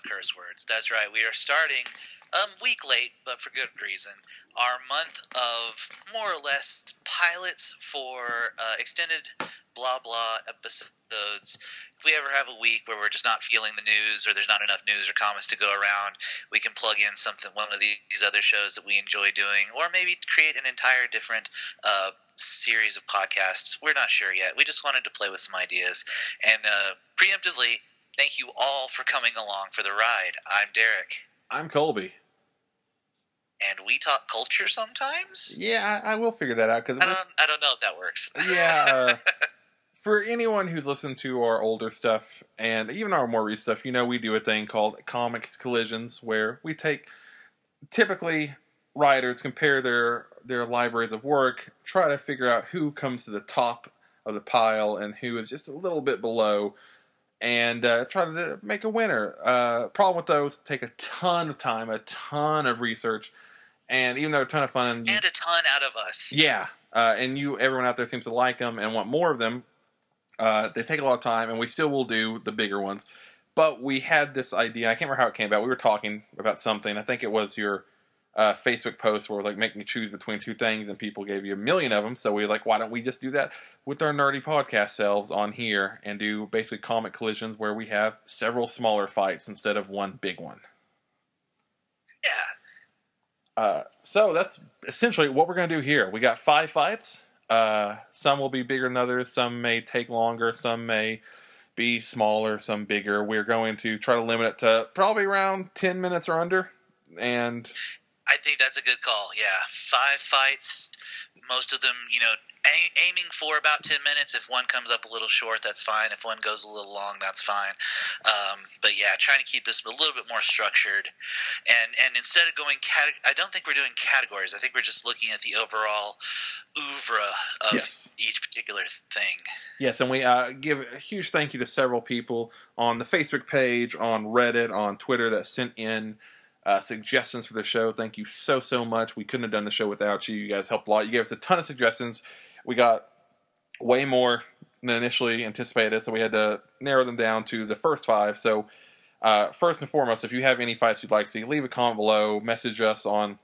curse words. That's right. We are starting week late, but for good reason. Our month of more or less pilots for extended blah blah episodes. If we ever have a week where we're just not feeling the news, or there's not enough news or comments to go around, we can plug in one of these other shows that we enjoy doing, or maybe create an entire different series of podcasts. We're not sure yet. We just wanted to play with some ideas. And preemptively, thank you all for coming along for the ride. I'm Derek. I'm Colby. And we talk culture sometimes? Yeah, I will figure that out. Cause I don't know if that works. Yeah, for anyone who's listened to our older stuff, and even our more recent stuff, we do a thing called Comics Collisions, where we take, typically, writers compare their libraries of work, try to figure out who comes to the top of the pile and who is just a little bit below, and try to make a winner. Problem with those, take a ton of time, a ton of research, and even though a ton of fun... And a ton out of us. Yeah, and everyone out there seems to like them and want more of them. They take a lot of time, and we still will do the bigger ones. But we had this idea, I can't remember how it came about, we were talking about something, I think it was your Facebook post where it was like making you choose between two things, and people gave you 1 million of them, so we were like, why don't we just do that with our nerdy podcast selves on here, and do basically comic collisions where we have several smaller fights instead of one big one. Yeah. So that's essentially what we're going to do here. We got 5 fights. Some will be bigger than others, some may take longer, some may be smaller, some bigger. We're going to try to limit it to probably around 10 minutes or under, and... I think that's a good call, yeah. 5 fights, most of them, aiming for about 10 minutes. If one comes up a little short, that's fine. If one goes a little long, that's fine. But yeah, trying to keep this a little bit more structured. And instead of going I don't think we're doing categories. I think we're just looking at the overall oeuvre of each particular thing. Yes, and we give a huge thank you to several people on the Facebook page, on Reddit, on Twitter that sent in suggestions for the show. Thank you so much. We couldn't have done the show without you. You guys helped a lot. You gave us a ton of suggestions. We got way more than initially anticipated, so we had to narrow them down to the first 5. So first and foremost, if you have any fights you'd like to see, leave a comment below. Message us on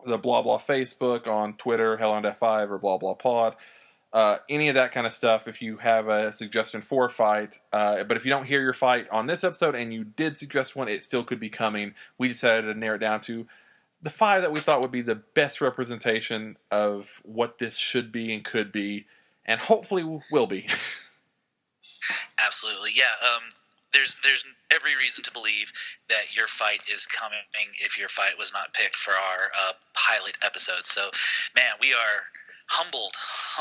the blah blah Facebook, on Twitter, Hell on F5 or blah blah pod. Any of that kind of stuff if you have a suggestion for a fight. But if you don't hear your fight on this episode and you did suggest one, it still could be coming. We decided to narrow it down to the 5 that we thought would be the best representation of what this should be and could be, and hopefully will be. Absolutely, yeah. There's every reason to believe that your fight is coming if your fight was not picked for our pilot episode. So, man, we are... humbled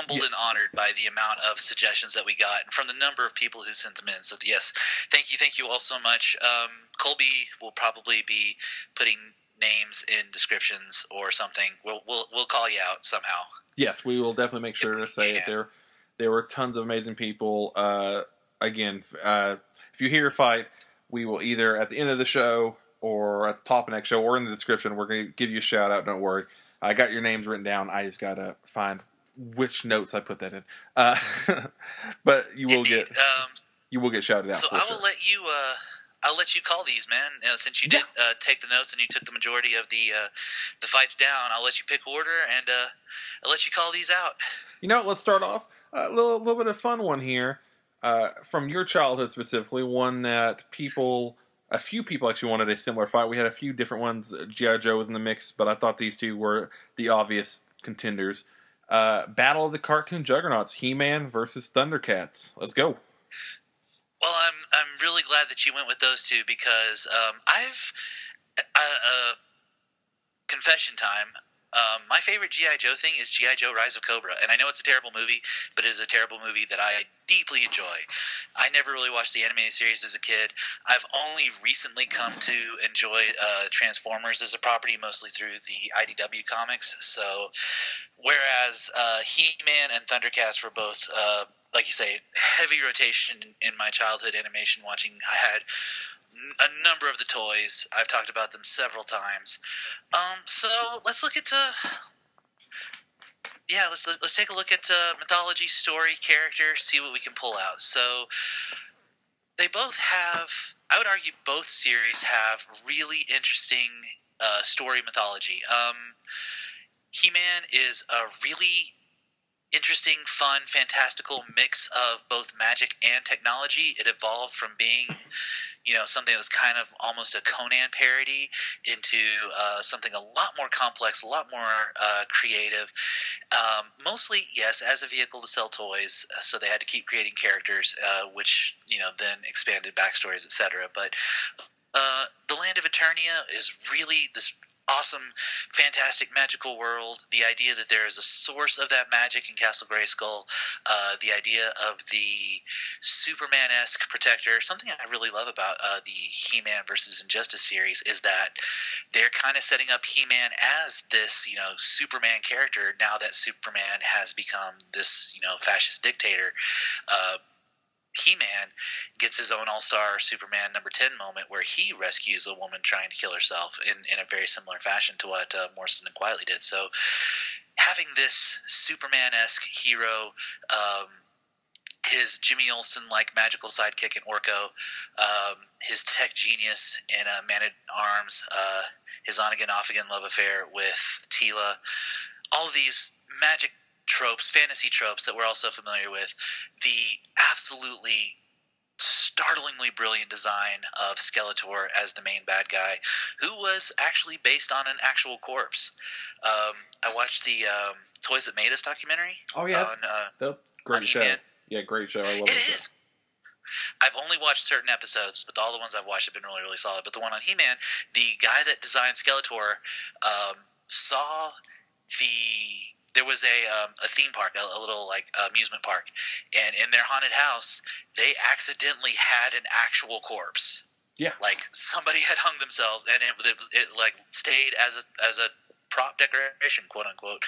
yes. and honored by the amount of suggestions that we got and from the number of people who sent them in. So yes, thank you all so much. Colby will probably be putting names in descriptions or something. We'll call you out somehow. Yes, we will definitely make sure to say it. There were tons of amazing people. Again, if you hear your fight, we will either at the end of the show or at the top of the next show or in the description, we're going to give you a shout out. Don't worry. I got your names written down. I just got to find which notes I put that in. But you will get shouted out. So I will let you. I'll let you call these, man. Since you did take the notes and you took the majority of the fights down, I'll let you pick order and I'll let you call these out. Let's start off a little bit of fun one here from your childhood specifically. One that a few people actually wanted a similar fight. We had a few different ones. G.I. Joe was in the mix, but I thought these two were the obvious contenders. Battle of the Cartoon Juggernauts, He-Man versus Thundercats. Let's go. Well, I'm really glad that you went with those two because I've confession time. My favorite G.I. Joe thing is G.I. Joe Rise of Cobra. And I know it's a terrible movie, but it is a terrible movie that I deeply enjoy. I never really watched the animated series as a kid. I've only recently come to enjoy Transformers as a property, mostly through the IDW comics. So, whereas He-Man and Thundercats were both, like you say, heavy rotation in my childhood animation watching, I had a number of the toys. I've talked about them several times. So let's look at let's take a look at mythology, story, character, see what we can pull out. So they both have. I would argue both series have really interesting story mythology. He-Man is a really interesting, fun, fantastical mix of both magic and technology. It evolved from being, something that was kind of almost a Conan parody into something a lot more complex, a lot more creative. Mostly, yes, as a vehicle to sell toys, so they had to keep creating characters, which, then expanded backstories, etc. But the Land of Eternia is really this awesome, fantastic, magical world. The idea that there is a source of that magic in Castle Grayskull, the idea of the Superman-esque protector. Something I really love about the He-Man versus Injustice series is that they're kind of setting up He-Man as this, Superman character now that Superman has become this, fascist dictator. He-Man gets his own all-star Superman number 10 moment where he rescues a woman trying to kill herself in a very similar fashion to what Morrison and Quietly did. So having this Superman-esque hero, his Jimmy Olsen-like magical sidekick in Orko, his tech genius in Man-at-Arms, his on-again, off-again love affair with Tila, all of these magic tropes, fantasy tropes that we're also familiar with, the absolutely startlingly brilliant design of Skeletor as the main bad guy, who was actually based on an actual corpse. I watched the Toys That Made Us documentary. Oh, yeah. Great show. He-Man. Yeah, great show. I love it. It is. I've only watched certain episodes, but all the ones I've watched have been really, really solid. But the one on He-Man, the guy that designed Skeletor saw there was a theme park, a little amusement park, and in their haunted house, they accidentally had an actual corpse. Yeah, like somebody had hung themselves, and it stayed as a prop decoration, quote unquote.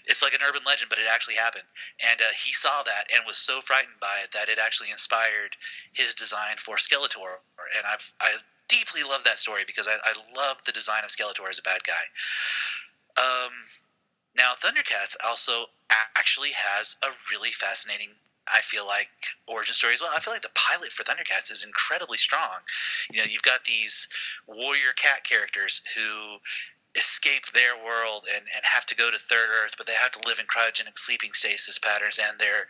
It's like an urban legend, but it actually happened. And he saw that and was so frightened by it that it actually inspired his design for Skeletor. And I deeply love that story because I love the design of Skeletor as a bad guy. Now, Thundercats also actually has a really fascinating, I feel like, origin story as well. I feel like the pilot for Thundercats is incredibly strong. You've got these warrior cat characters who escape their world and have to go to Third Earth, but they have to live in cryogenic sleeping stasis patterns, and their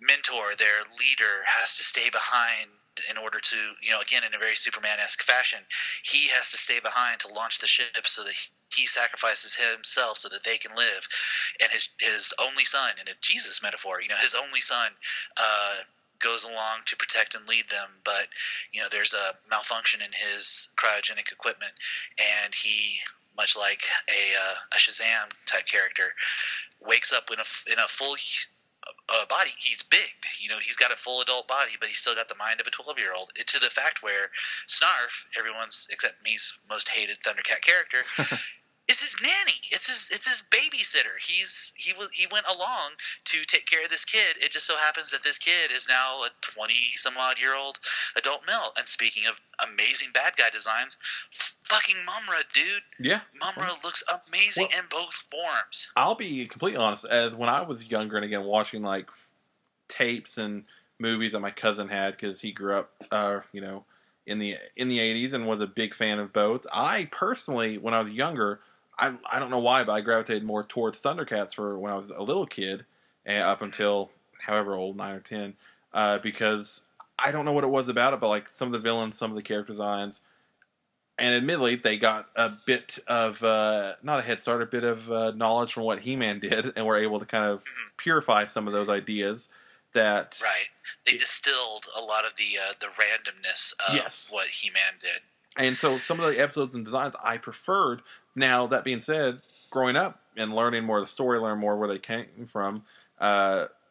mentor, their leader, has to stay behind in order to, again, in a very Superman-esque fashion, he has to stay behind to launch the ship so that he sacrifices himself so that they can live. And his only son, in a Jesus metaphor, his only son goes along to protect and lead them, but, there's a malfunction in his cryogenic equipment, and he, much like a Shazam type character, wakes up in a full body. He's big, he's got a full adult body, but he's still got the mind of a 12-year-old. To the fact where Snarf, everyone's except me's most hated Thundercat character, is his nanny. It's his babysitter. He went along to take care of this kid. It just so happens that this kid is now a 20-some-odd-year-old adult male. And speaking of amazing bad guy designs, fucking Mumra, dude. Yeah. Mumra looks amazing in both forms. I'll be completely honest. As when I was younger and again watching like tapes and movies that my cousin had because he grew up, in the 80s and was a big fan of both. I personally, when I was younger, I don't know why, but I gravitated more towards Thundercats for when I was a little kid, and up until however old, 9 or 10, because I don't know what it was about it, but like some of the villains, some of the character designs, and admittedly, they got a bit of, not a head start, a bit of knowledge from what He-Man did, and were able to kind of purify some of those ideas that... Right. They distilled a lot of the randomness of what He-Man did. And so some of the episodes and designs I preferred. Now, that being said, growing up and learning more of the story, learning more where they came from,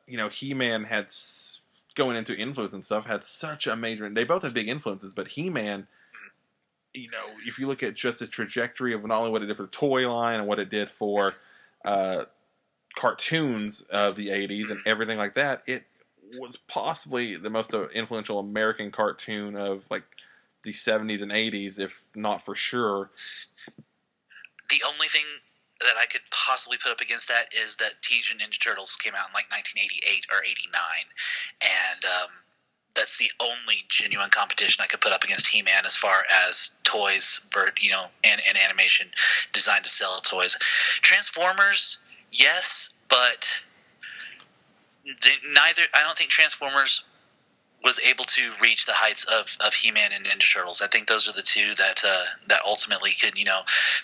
He-Man had, going into influence and stuff, had such a major... They both have big influences, but He-Man, if you look at just the trajectory of not only what it did for the toy line and what it did for cartoons of the 80s and everything like that, it was possibly the most influential American cartoon of, like, the 70s and 80s, if not for sure. The only thing that I could possibly put up against that is that Teenage Mutant Ninja Turtles came out in like 1988 or 89, and that's the only genuine competition I could put up against He-Man as far as toys, and animation designed to sell toys. Transformers, yes, but neither. I don't think Transformers was able to reach the heights of He-Man and Ninja Turtles. I think those are the two that ultimately could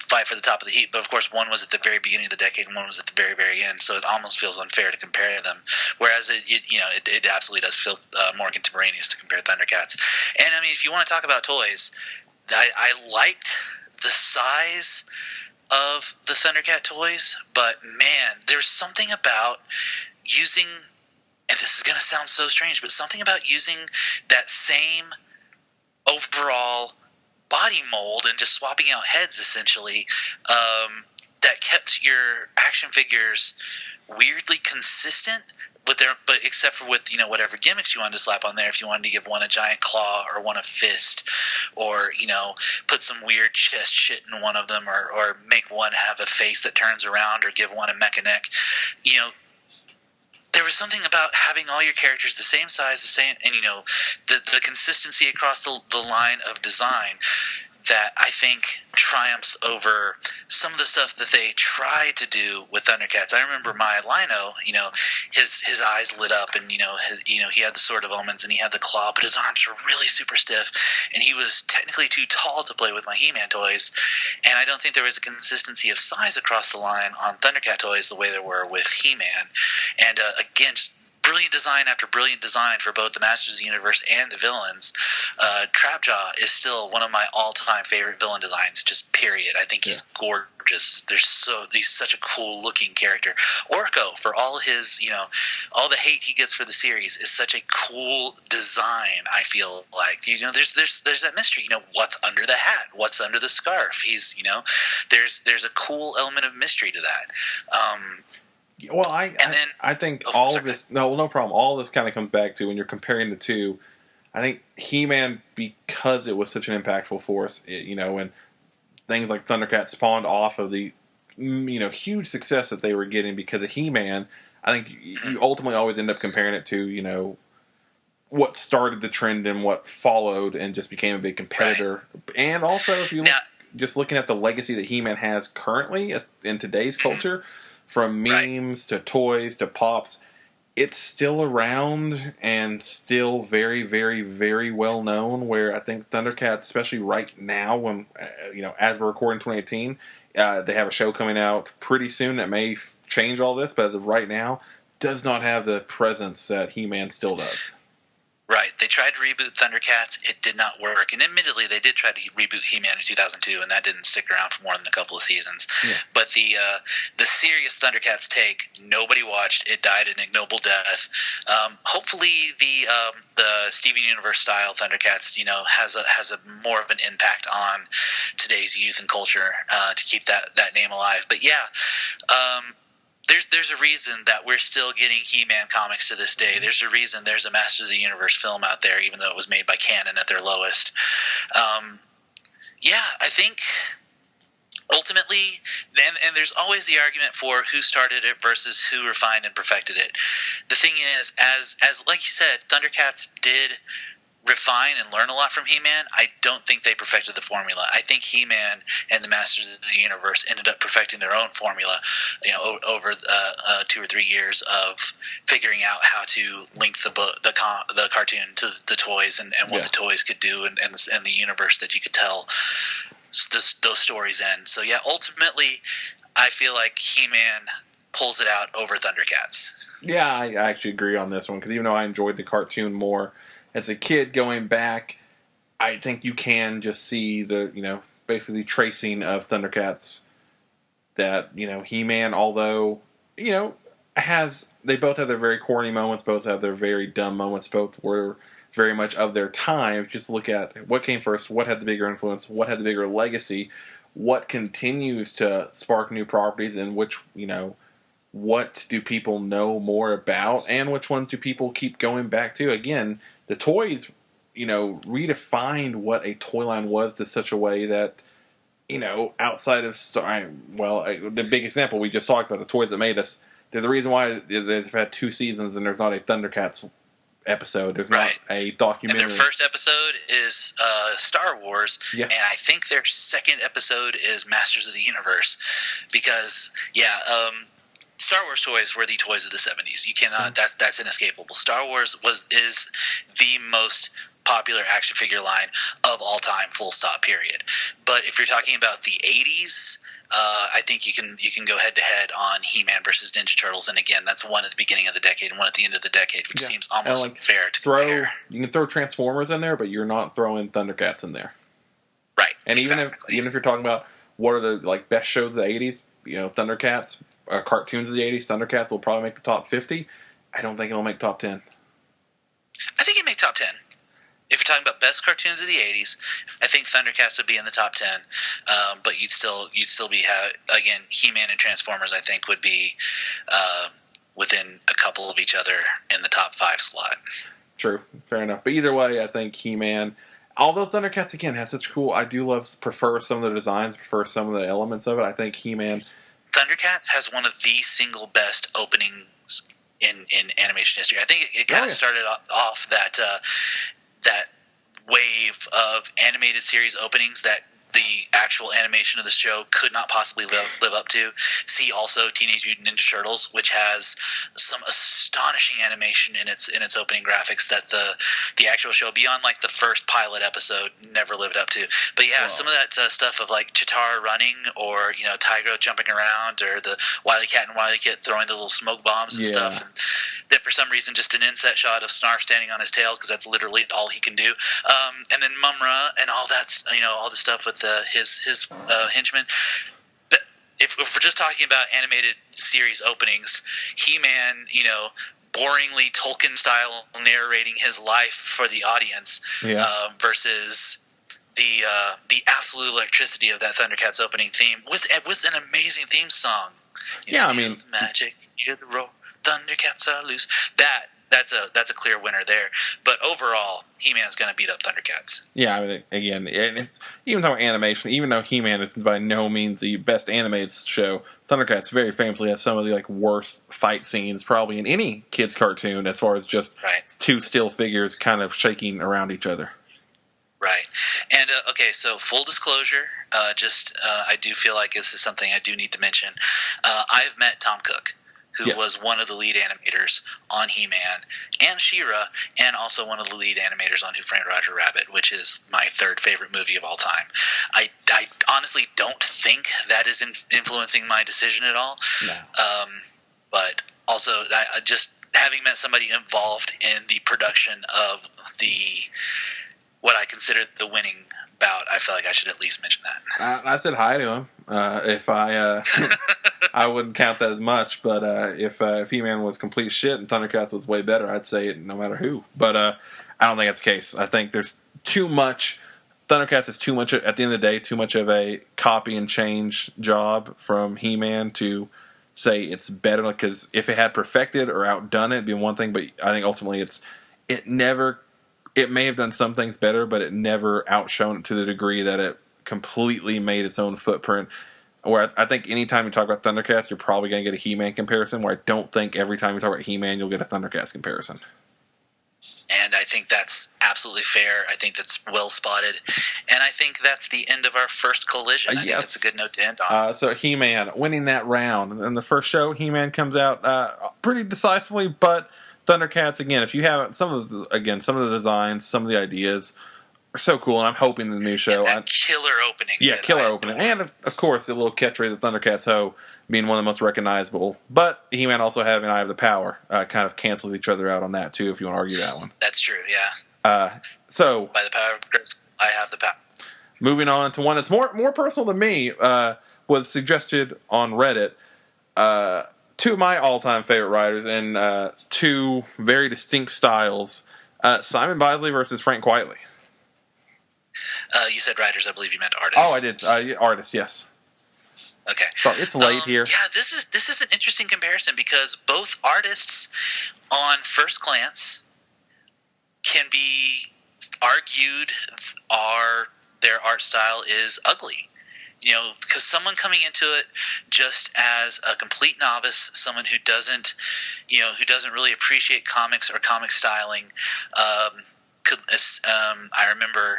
fight for the top of the heap. But of course, one was at the very beginning of the decade, and one was at the very, very end. So it almost feels unfair to compare them. Whereas it absolutely does feel more contemporaneous to compare Thundercats. And I mean, if you want to talk about toys, I liked the size of the Thundercat toys, but man, there's something about using. And this is going to sound so strange, but something about using that same overall body mold and just swapping out heads, essentially, that kept your action figures weirdly consistent, but except for with whatever gimmicks you wanted to slap on there. If you wanted to give one a giant claw or one a fist, or put some weird chest shit in one of them, or make one have a face that turns around, or give one a mecha neck, there was something about having all your characters the same size, the same, and the consistency across the line of design that I think triumphs over some of the stuff that they tried to do with Thundercats. I remember my Lino, his eyes lit up, and he had the Sword of Omens, and he had the claw, but his arms were really super stiff, and he was technically too tall to play with my He-Man toys. And I don't think there was a consistency of size across the line on Thundercat toys the way there were with He-Man. And again, just brilliant design after brilliant design for both the Masters of the Universe and the villains. Trapjaw is still one of my all-time favorite villain designs, just period. I think he's gorgeous. He's such a cool-looking character. Orko, for all his, all the hate he gets for the series, is such a cool design, I feel like. There's that mystery. What's under the hat? What's under the scarf? He's, there's a cool element of mystery to that. Well, I think all of this... No problem. All of this kind of comes back to when you're comparing the two. I think He-Man, because it was such an impactful force, and things like Thundercat spawned off of the huge success that they were getting because of He-Man, I think you ultimately always end up comparing it to, what started the trend and what followed and just became a big competitor. Right. And also, if you look, just looking at the legacy that He-Man has currently in today's culture... From memes to toys to pops, it's still around and still very, very, very well known. Where I think Thundercats, especially right now, when as we're recording 2018, they have a show coming out pretty soon that may change all this, but as of right now, does not have the presence that He-Man still does. Right. They tried to reboot Thundercats. It did not work. And admittedly, they did try to reboot He-Man in 2002, and that didn't stick around for more than a couple of seasons. Yeah. But the serious Thundercats take, nobody watched. It died an ignoble death. Hopefully, the Steven Universe style Thundercats, has a more of an impact on today's youth and culture to keep that name alive. But yeah. There's a reason that we're still getting He-Man comics to this day. There's a reason there's a Masters of the Universe film out there, even though it was made by Canon at their lowest. I think ultimately, and there's always the argument for who started it versus who refined and perfected it. The thing is, as like you said, Thundercats did refine and learn a lot from He-Man. I don't think they perfected the formula. I think He-Man and the Masters of the Universe ended up perfecting their own formula, over 2 or 3 years of figuring out how to link the cartoon to the toys and what the toys could do and the universe that you could tell those stories in. So yeah, ultimately, I feel like He-Man pulls it out over Thundercats. Yeah, I actually agree on this one because even though I enjoyed the cartoon more as a kid going back, I think you can just see the, basically tracing of Thundercats that, He-Man, although, they both have their very corny moments, both have their very dumb moments, both were very much of their time. Just look at what came first, what had the bigger influence, what had the bigger legacy, what continues to spark new properties, and which, what do people know more about, and which ones do people keep going back to. Again, the toys, redefined what a toy line was to such a way that, outside of the big example we just talked about, the toys that made us, they're the reason why they've had 2 seasons and there's not a Thundercats episode. There's Right. not a documentary. And their first episode is Star Wars, Yeah. and I think their second episode is Masters of the Universe, because Star Wars toys were the toys of the 70s. You cannot that's inescapable. Star Wars is the most popular action figure line of all time, full stop, period. But if you're talking about the 80s, I think you can go head to head on He-Man versus Ninja Turtles, and again, that's one at the beginning of the decade and one at the end of the decade, which seems almost fair to compare. You can throw Transformers in there, but you're not throwing Thundercats in there, right? And even if you're talking about what are the best shows of the 80s, Thundercats, cartoons of the 80s, Thundercats will probably make the top 50. I don't think it'll make top 10. I think it'd make top 10. If you're talking about best cartoons of the 80s, I think Thundercats would be in the top 10. But you'd still be again, He-Man and Transformers, I think, would be within a couple of each other in the top 5 slot. True, fair enough. But either way, I think He-Man, although Thundercats again has such cool, I do prefer some of the designs, prefer some of the elements of it. I think He-Man, Thundercats has one of the single best openings in animation history. I think it kind of started off that wave of animated series openings that the actual animation of the show could not possibly live up to. See also Teenage Mutant Ninja Turtles, which has some astonishing animation in its opening graphics that the actual show, beyond the first pilot episode, never lived up to. But yeah, some of that stuff of Chitara running, or Tigro jumping around, or the Wily Cat and Wily Kit throwing the little smoke bombs and stuff, and then for some reason just an inset shot of Snarf standing on his tail, because that's literally all he can do. And then Mumra and all that, all the stuff with his henchmen. But if we're just talking about animated series openings, He-Man, boringly Tolkien-style narrating his life for the audience, versus the absolute electricity of that Thundercats opening theme with an amazing theme song. Magic, hear the roar, Thundercats are loose. That's a clear winner there. But overall, He-Man's going to beat up Thundercats. Yeah, again, even talking about animation, even though He-Man is by no means the best animated show, Thundercats very famously has some of the worst fight scenes probably in any kids cartoon, as far as just two still figures kind of shaking around each other. Right. And, okay, so full disclosure, I do feel like this is something I do need to mention. I've met Tom Cook, who was one of the lead animators on He-Man and She-Ra, and also one of the lead animators on Who Framed Roger Rabbit, which is my third favorite movie of all time. I honestly don't think that is influencing my decision at all. No. But also, I just having met somebody involved in the production of what I consider the winning bout, I feel like I should at least mention that. I said hi to him. If I I wouldn't count that as much, but if He-Man was complete shit and Thundercats was way better, I'd say it no matter who. But I don't think that's the case. I think there's too much. Thundercats is too much, at the end of the day, too much of a copy and change job from He-Man to say it's better. Because if it had perfected or outdone it, it'd be one thing. But I think ultimately it may have done some things better, but it never outshone it to the degree that it completely made its own footprint. Where I think anytime you talk about Thundercats, you're probably going to get a He-Man comparison, where I don't think every time you talk about He-Man, you'll get a Thundercats comparison. And I think that's absolutely fair. I think that's well spotted. And I think that's the end of our first collision. I think that's a good note to end on. So He-Man winning that round. In the first show, He-Man comes out pretty decisively, but Thundercats, again, if you have some of the designs, some of the ideas are so cool, and I'm hoping the new show. And that killer opening. Yeah, killer opening. And, of course, the little catchphrase of Thundercats Ho being one of the most recognizable. But He-Man also having Eye of the Power kind of cancels each other out on that, too, if you want to argue that one. That's true, yeah. So, by the power of Grace, I have the power. Moving on to one that's more personal to me, was suggested on Reddit. Two of my all-time favorite writers in two very distinct styles. Simon Bisley versus Frank Quitely. You said writers. I believe you meant artists. Oh, I did. Artists, yes. Okay. Sorry, it's late here. Yeah, this is an interesting comparison, because both artists, on first glance, can be argued their art style is ugly. because someone coming into it just as a complete novice, someone who doesn't really appreciate comics or comic styling, I remember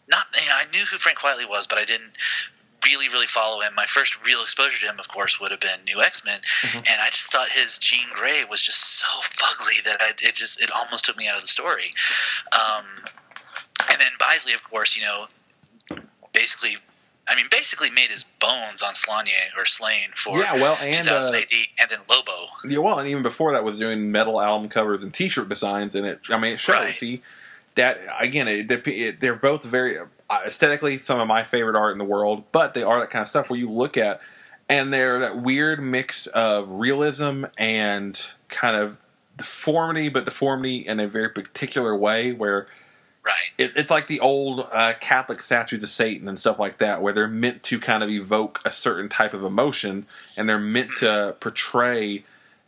not, I knew who Frank Quitely was, but I didn't really follow him. My first real exposure to him, of course, would have been New X-Men, and I just thought his Jean Grey was just so fugly that it almost took me out of the story. And then Bisley, of course, basically made his bones on Slain for 2000 AD, and then Lobo. Yeah, well, and even before that was doing metal album covers and T-shirt designs, and it shows. Right. That again, they're both very aesthetically some of my favorite art in the world, but they are that kind of stuff where you look at, and they're that weird mix of realism and kind of deformity, but deformity in a very particular way where. Right. It's like the old Catholic statues of Satan and stuff like that, where they're meant to kind of evoke a certain type of emotion, and they're meant to portray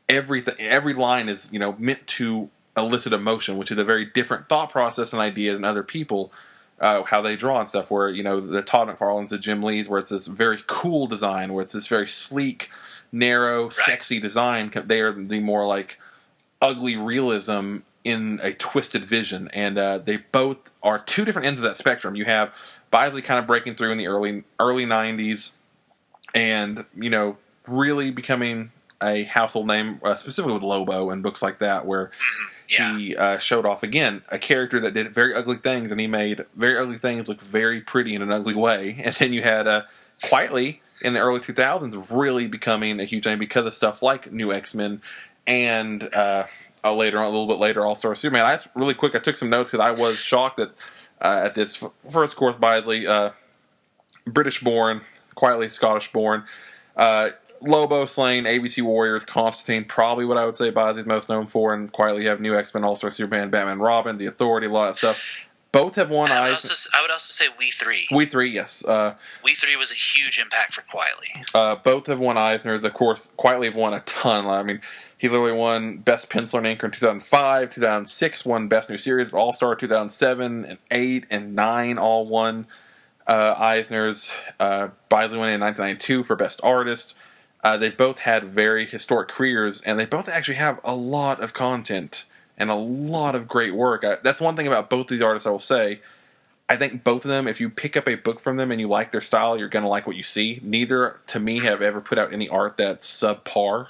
everything. Every line is, meant to elicit emotion, which is a very different thought process and idea than other people, how they draw and stuff. Where the Todd McFarlane's, the Jim Lee's, where it's this very cool design, where it's this very sleek, narrow, sexy design. They are the more like ugly realism in a twisted vision, and they both are two different ends of that spectrum. You have Bisley kind of breaking through in the early 90s, and really becoming a household name, specifically with Lobo and books like that, where he showed off again a character that did very ugly things, and he made very ugly things look very pretty in an ugly way. And then you had Quietly in the early 2000s really becoming a huge name because of stuff like New X-Men and later on, a little bit later, All-Star Superman. I took some notes because I was shocked that at this first, of course, Bisley, British-born, Quietly Scottish-born, Lobo, Slain, ABC Warriors, Constantine, probably what I would say Bisley's most known for, and Quietly you have New X-Men, All-Star Superman, Batman, Robin, The Authority, a lot of stuff. Both have won Eisner. I would also say We Three. We Three, yes. We Three was a huge impact for Quietly. Both have won Eisners. Of course, Quietly have won a ton. He literally won Best Penciler and Inker in 2005, 2006 won Best New Series, All-Star 2007, and 8 and 9 all won Eisners. Bisley won in 1992 for Best Artist. They both had very historic careers, and they both actually have a lot of content and a lot of great work. That's one thing about both these artists I will say. I think both of them, if you pick up a book from them and you like their style, you're going to like what you see. Neither, to me, have ever put out any art that's subpar.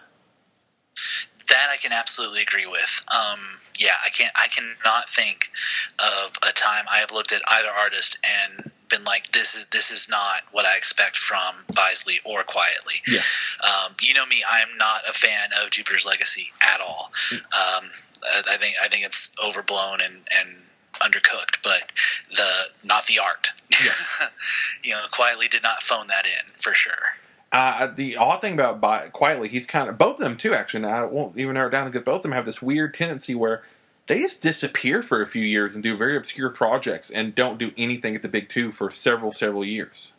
That I can absolutely agree with. I cannot think of a time I have looked at either artist and been like, this is not what I expect from Bisley or Quietly. Yeah. You know me, I am not a fan of Jupiter's Legacy at all. I think it's overblown and undercooked, but not the art. Yeah. Quietly did not phone that in for sure. The odd thing about Quietly, he's kind of, both of them too, actually, now I won't even narrow it down because both of them have this weird tendency where they just disappear for a few years and do very obscure projects and don't do anything at the big two for several years.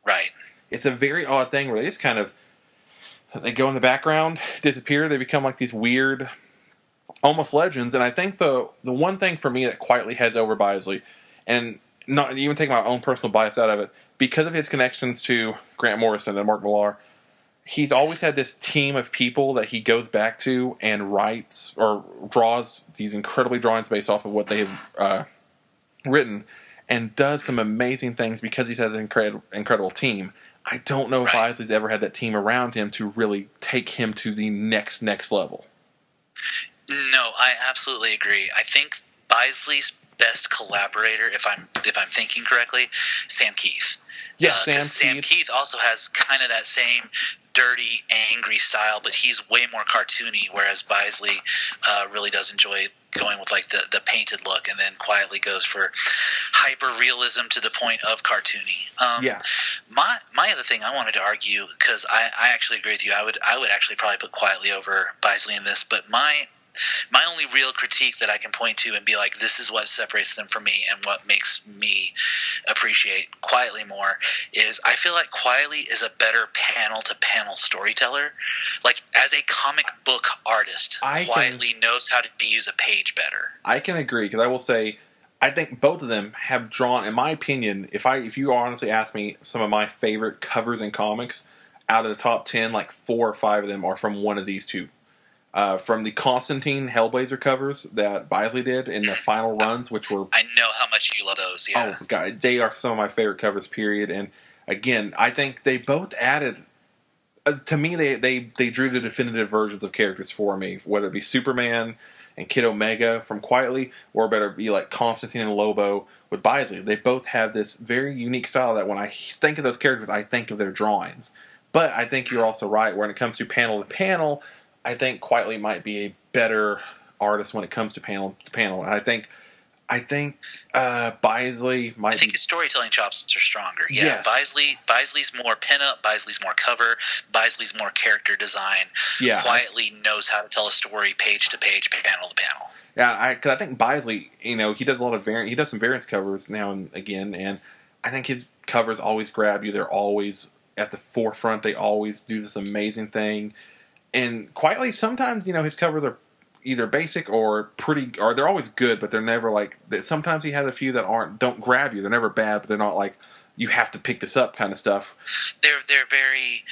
Right. It's a very odd thing where they just kind of, they go in the background, disappear, they become like these weird, almost legends. And I think the one thing for me that Quietly has over Bisley, and not even taking my own personal bias out of it, because of his connections to Grant Morrison and Mark Millar, he's always had this team of people that he goes back to and writes or draws these incredibly drawings based off of what they have written, and does some amazing things because he's had an incredible team. I don't know if Bisley's ever had that team around him to really take him to the next level. No, I absolutely agree. I think Bisley's best collaborator, if I'm thinking correctly, Sam Keith. Yes, Sam Keith also has kind of that same dirty, angry style, but he's way more cartoony, whereas Bisley really does enjoy going with like the painted look, and then Quietly goes for hyper realism to the point of cartoony. My other thing I wanted to argue, because I actually agree with you, I would actually probably put Quietly over Bisley in this, but my only real critique that I can point to and be like, this is what separates them from me and what makes me appreciate Quietly more, is I feel like Quietly is a better panel-to-panel storyteller. Like, as a comic book artist, Quietly knows how to use a page better. I can agree, because I will say, I think both of them have drawn, in my opinion, if you honestly ask me some of my favorite covers in comics, out of the top 10, like 4 or 5 of them are from one of these two. From the Constantine Hellblazer covers that Bisley did in the final runs, which were... I know how much you love those, yeah. Oh, God, they are some of my favorite covers, period. And again, I think they both added... to me, they drew the definitive versions of characters for me, whether it be Superman and Kid Omega from Quietly, or better be like Constantine and Lobo with Bisley. They both have this very unique style that when I think of those characters, I think of their drawings. But I think you're also right, when it comes to panel to panel, I think Quietly might be a better artist when it comes to panel to panel. And I think Bisley might. I think his storytelling chops are stronger. Yeah, yes. Bisley's more pinup. Bisley's more cover. Bisley's more character design. Yeah, Quietly knows how to tell a story page to page, panel to panel. Yeah, because I think Bisley, he does a lot of he does some variance covers now and again, and I think his covers always grab you. They're always at the forefront. They always do this amazing thing. And Quietly, sometimes his covers are either basic or or they're always good, but they're never like. Sometimes he has a few that don't grab you. They're never bad, but they're not like you have to pick this up kind of stuff. They're very.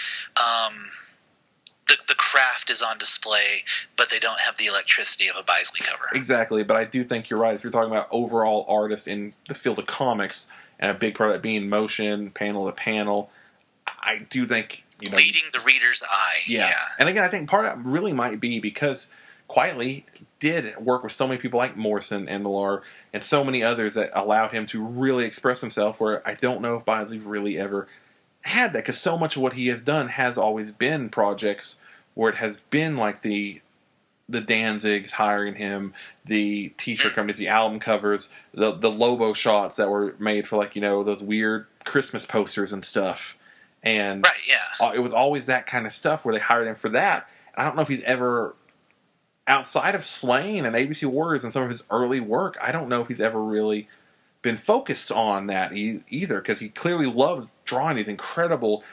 The craft is on display, but they don't have the electricity of a Bisley cover. Exactly, but I do think you're right. If you're talking about overall artist in the field of comics, and a big part of that being motion, panel to panel, I do think leading the reader's eye. Yeah. And again, I think part of that really might be because Quietly did work with so many people like Morrison and Millar and so many others that allowed him to really express himself, where I don't know if Bisley really ever had that, because so much of what he has done has always been projects where it has been like the Danzigs hiring him, the t-shirt companies, the album covers, the Lobo shots that were made for those weird Christmas posters and stuff. And right, yeah. It was always that kind of stuff where they hired him for that. And I don't know if he's ever, outside of Slain and ABC Warriors and some of his early work, I don't know if he's ever really been focused on that either, because he clearly loves drawing these incredible,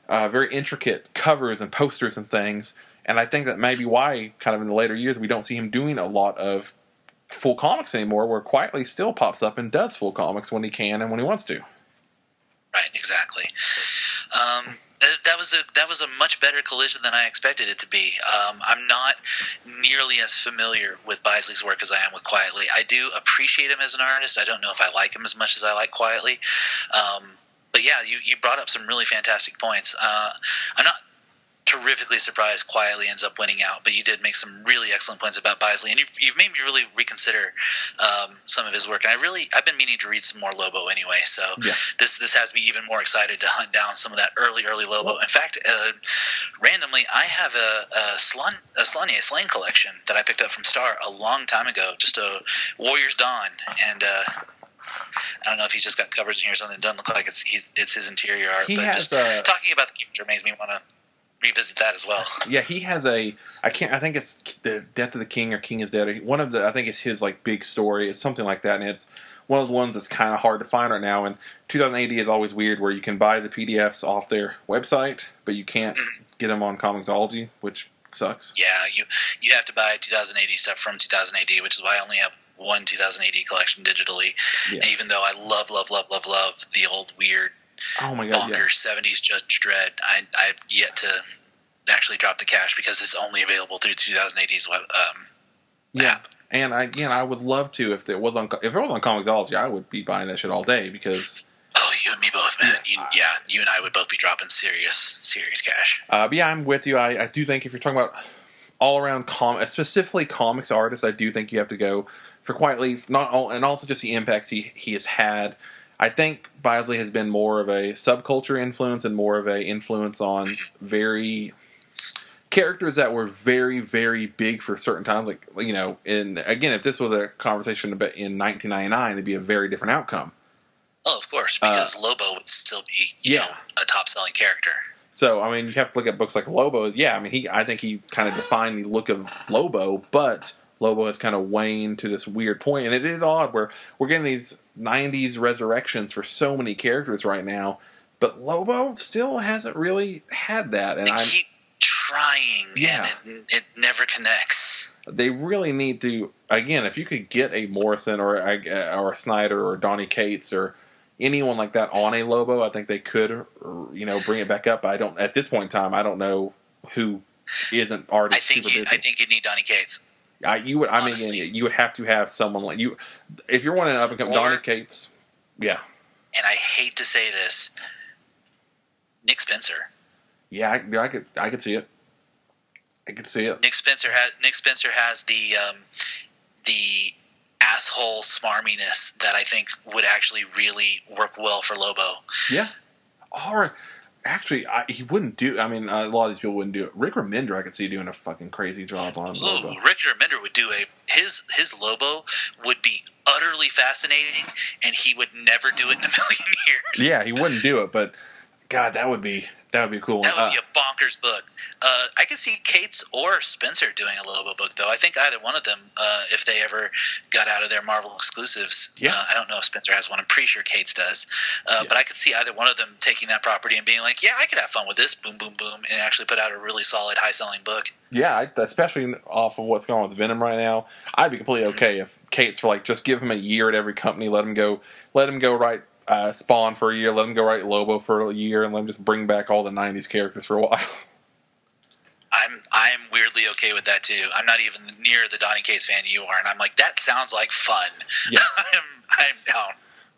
very intricate covers and posters and things. And I think that may be why, kind of in the later years, we don't see him doing a lot of full comics anymore, where Quietly still pops up and does full comics when he can and when he wants to. Right, exactly. That was a much better collision than I expected it to be. I'm not nearly as familiar with Bisley's work as I am with Quietly. I do appreciate him as an artist. I don't know if I like him as much as I like Quietly. But yeah, you brought up some really fantastic points. I'm not terrifically surprised Quietly ends up winning out, but you did make some really excellent points about Bisley, and you've made me really reconsider some of his work. And I've been meaning to read some more Lobo anyway, so yeah. This has me even more excited to hunt down some of that early Lobo. In fact, randomly, I have a Slain collection that I picked up from Star a long time ago, just a Warrior's Dawn, and I don't know if he's just got covers in here or something. It doesn't look like it's his interior art, but just talking about the character makes me want to revisit that as well. Yeah, he has I think it's the Death of the King or King is Dead. I think it's his big story. It's something like that, and it's one of those ones that's kind of hard to find right now. And 2000 AD is always weird, where you can buy the PDFs off their website, but you can't get them on Comixology, which sucks. Yeah, you have to buy 2000 AD stuff from 2000 AD, which is why I only have one 2000 AD collection digitally. Yeah. And even though I love the old weird, oh my God, bonkers 70s Judge Dredd, I've yet to actually drop the cash because it's only available through 2080's app. And I would love to if it was on Comixology. I would be buying that shit all day, because you and me both, man. You and I would both be dropping serious cash. But yeah, I'm with you. I do think if you're talking about all around specifically comics artists, I do think you have to go for Quietly, and also just the impacts he has had. I think Bisley has been more of a subculture influence and more of a influence on characters that were very, very big for certain times. And again, if this was a conversation in 1999, it'd be a very different outcome. Oh, of course, because Lobo would still be, a top-selling character. So, I mean, you have to look at books like Lobo. Yeah, I mean, I think he kind of defined the look of Lobo, but Lobo has kind of waned to this weird point, and it is odd where we're getting these 90s resurrections for so many characters right now, but Lobo still hasn't really had that. And they keep trying, and it never connects. they really need to, again, if you could get a Morrison or a Snyder or Donny Cates or anyone like that on a Lobo, I think they could, bring it back up. But I don't, at this point in time, I don't know who isn't already super busy. I think you need Donny Cates. You would have to have someone like you. If you're wanting an up and coming Donny Cates, yeah. And I hate to say this, Nick Spencer. Yeah, I could see it. I could see it. Nick Spencer has the asshole smarminess that I think would actually really work well for Lobo. Yeah. Or actually, he wouldn't do. I mean, a lot of these people wouldn't do it. Rick Remender, I could see doing a fucking crazy job on Lobo. Rick Remender would do his Lobo would be utterly fascinating, and he would never do it in a million years. Yeah, he wouldn't do it, but God, that would be cool. That would be a bonkers book. I could see Cates or Spencer doing a Lobo book, though. I think either one of them, if they ever got out of their Marvel exclusives. Yeah. I don't know if Spencer has one. I'm pretty sure Cates does. But I could see either one of them taking that property and being like, yeah, I could have fun with this, boom, boom, boom, and actually put out a really solid, high-selling book. Yeah, especially off of what's going on with Venom right now. I'd be completely okay if Cates, for just give him a year at every company, let him go write Spawn for a year, let him go write Lobo for a year, and let him just bring back all the 90s characters for a while. I'm weirdly okay with that too. I'm not even near the Donny Cates fan you are, and I'm like, that sounds like fun. Yeah. I'm down.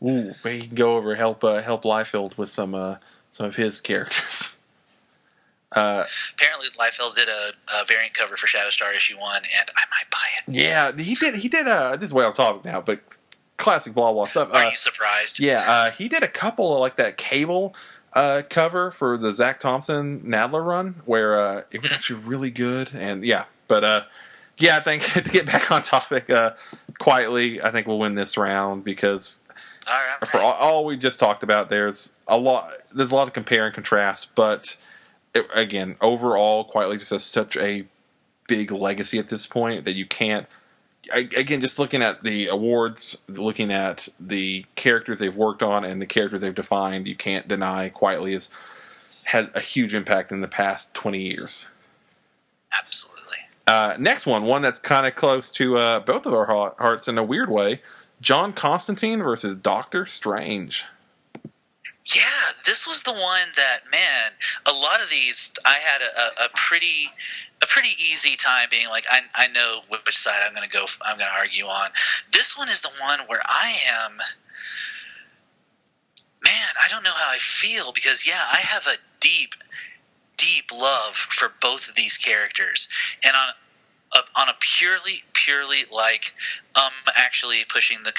Ooh, but he can go over help Liefeld with some of his characters. Apparently, Liefeld did a variant cover for Shadowstar issue 1, and I might buy it. Yeah, he did. This is way off topic now, but classic blah blah stuff. Are you surprised? Yeah, he did a couple of that Cable cover for the Zach Thompson Nadler run, where it was actually really good. And yeah, but I think to get back on topic, quietly, I think we'll win this round because for all we just talked about, there's a lot of compare and contrast, but again, overall, quietly just has such a big legacy at this point that you can't. Again, just looking at the awards, looking at the characters they've worked on and the characters they've defined, you can't deny quietly has had a huge impact in the past 20 years. Absolutely. Next one that's kind of close to both of our hearts in a weird way. John Constantine versus Doctor Strange. Yeah, this was the one that, man, a lot of these, I had a pretty easy time being like, I know which side I'm going to argue on. This one is the one where I am, man, I don't know how I feel because, yeah, I have a deep, deep love for both of these characters. And on a purely actually pushing the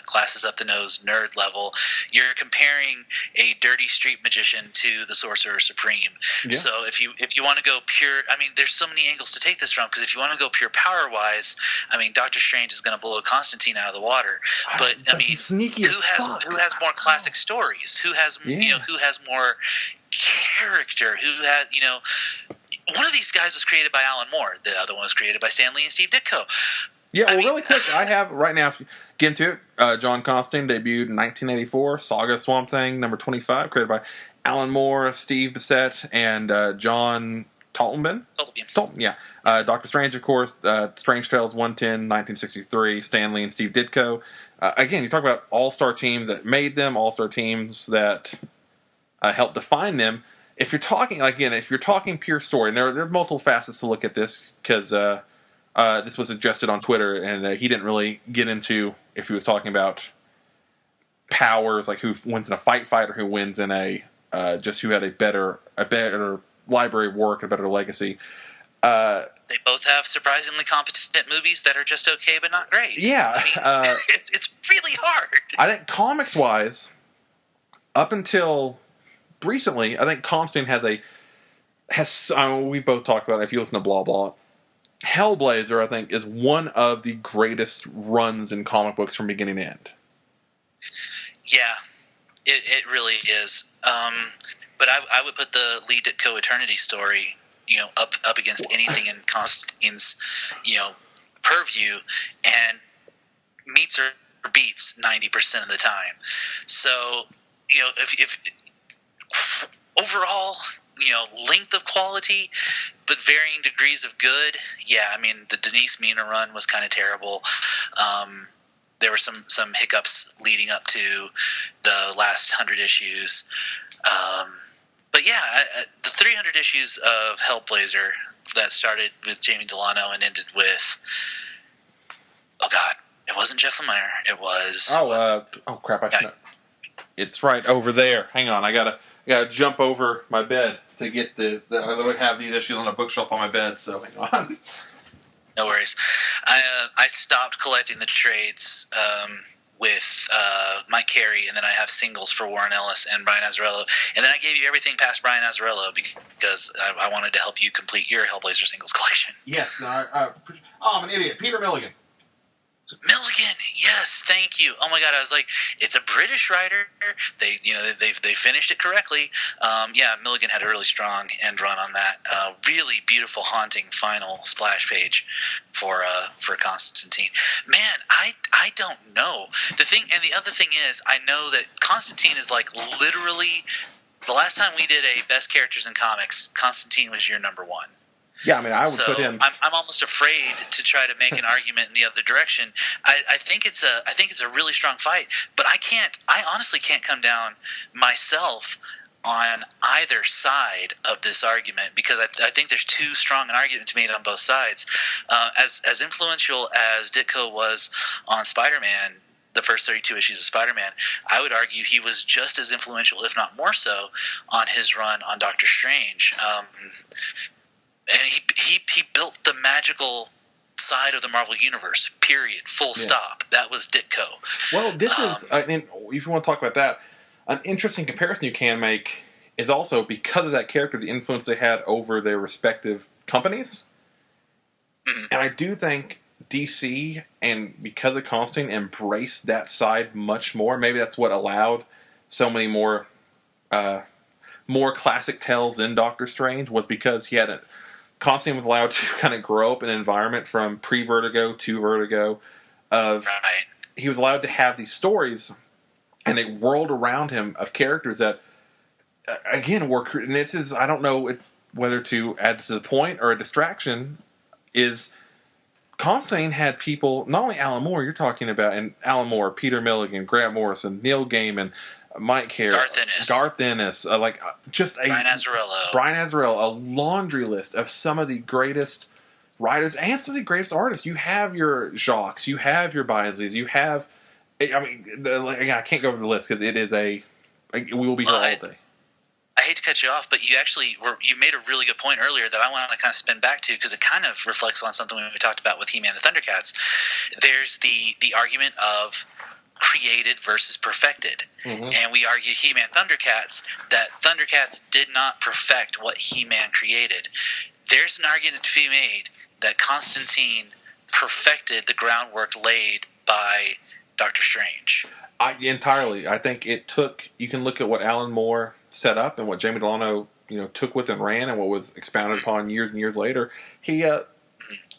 glasses up the nose nerd level, you're comparing a dirty street magician to the Sorcerer Supreme. Yeah. So if you want to go pure, I mean, there's so many angles to take this from, because if you want to go pure power wise, I mean, Doctor Strange is going to blow Constantine out of the water. But I mean, who has more classic stories? Who has who has more character? Who has one of these guys was created by Alan Moore. The other one was created by Stan Lee and Steve Ditko. Yeah, really quick, I have right now, if you get into it, John Constantine debuted in 1984, Saga Swamp Thing, number 25, created by Alan Moore, Steve Bissett, and John Tolton, yeah. Doctor Strange, of course, Strange Tales 110, 1963, Stan Lee and Steve Ditko. Again, you talk about all-star teams that made them, all-star teams that helped define them. If you're talking pure story, and there are multiple facets to look at this, because this was suggested on Twitter, and he didn't really get into if he was talking about powers, like who wins in a fight or who wins in a just who had a better library of work, a better legacy. They both have surprisingly competent movies that are just okay but not great. Yeah, I mean, it's really hard. I think comics wise, up until recently, I think Constantine has we've both talked about it, if you listen to Blah Blah. Hellblazer, I think, is one of the greatest runs in comic books from beginning to end. Yeah, it really is. But I would put the Lee Ditko Eternity story, up against anything in Constantine's, purview, and meets or beats 90% of the time. So, if overall, length of quality, but varying degrees of good. Yeah, I mean, the Denise Mina run was kind of terrible. There were some hiccups leading up to the last 100 issues. But yeah, the 300 issues of Hellblazer that started with Jamie Delano and ended with, oh God, it wasn't Jeff Lemire. It was. Oh crap! I should. It's right over there. Hang on, I gotta jump over my bed to get the. I literally have these issues on a bookshelf on my bed. So hang on. No worries. I stopped collecting the trades with Mike Carey, and then I have singles for Warren Ellis and Brian Azzarello. And then I gave you everything past Brian Azzarello because I wanted to help you complete your Hellblazer singles collection. Yes. I'm an idiot. Peter Milligan. Milligan, yes, thank you. Oh my God, I was like, it's a British writer. They finished it correctly. Yeah, Milligan had a really strong end run on that. Really beautiful, haunting final splash page for Constantine. Man, I don't know. The other thing is, I know that Constantine is like literally the last time we did a best characters in comics, Constantine was your number one. Yeah, I mean, I would put him. I'm almost afraid to try to make an argument in the other direction. I think it's a really strong fight, but I honestly can't come down myself on either side of this argument because I think there's too strong an argument to be made on both sides. As influential as Ditko was on Spider-Man, the first 32 issues of Spider-Man, I would argue he was just as influential, if not more so, on his run on Doctor Strange. And he built the magical side of the Marvel Universe, period, full stop. That was Ditko. Well, this is, if you want to talk about that, an interesting comparison you can make is also because of that character, the influence they had over their respective companies. Mm-hmm. And I do think DC, and because of Constantine, embraced that side much more. Maybe that's what allowed so many more classic tales in Doctor Strange, was because he had Constantine was allowed to kind of grow up in an environment from pre-Vertigo to Vertigo. He was allowed to have these stories and a world around him of characters that, again, were. And this is, I don't know whether to add this to the point or a distraction. Is Constantine had people, not only Alan Moore, you're talking about, and Alan Moore, Peter Milligan, Grant Morrison, Neil Gaiman, Mike Carey, Garth Ennis, just Brian Azzarello, a laundry list of some of the greatest writers and some of the greatest artists. You have your Jacques, you have your Bisleys, you have. I mean, I can't go over the list because it is we will be here all day. I hate to cut you off, but you made a really good point earlier that I want to kind of spin back to because it kind of reflects on something we talked about with He-Man and Thundercats. There's the argument of created versus perfected. Mm-hmm. And we argued He-Man Thundercats that Thundercats did not perfect what He-Man created. There's an argument to be made that Constantine perfected the groundwork laid by Doctor Strange. Entirely. I think it took, you can look at what Alan Moore set up and what Jamie Delano took with and ran and what was expounded upon years and years later. He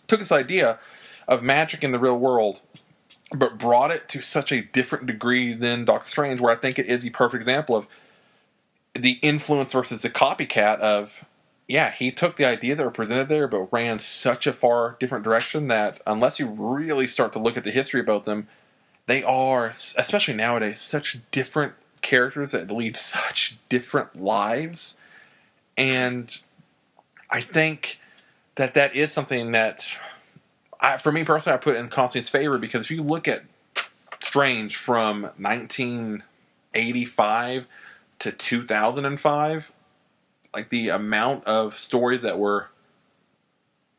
took this idea of magic in the real world, but brought it to such a different degree than Doctor Strange, where I think it is the perfect example of the influence versus the copycat of, he took the ideas that were presented there, but ran such a far different direction that unless you really start to look at the history about them, they are, especially nowadays, such different characters that lead such different lives. And I think that is something that, for me personally, I put in Constantine's favor, because if you look at Strange from 1985 to 2005, like the amount of stories that were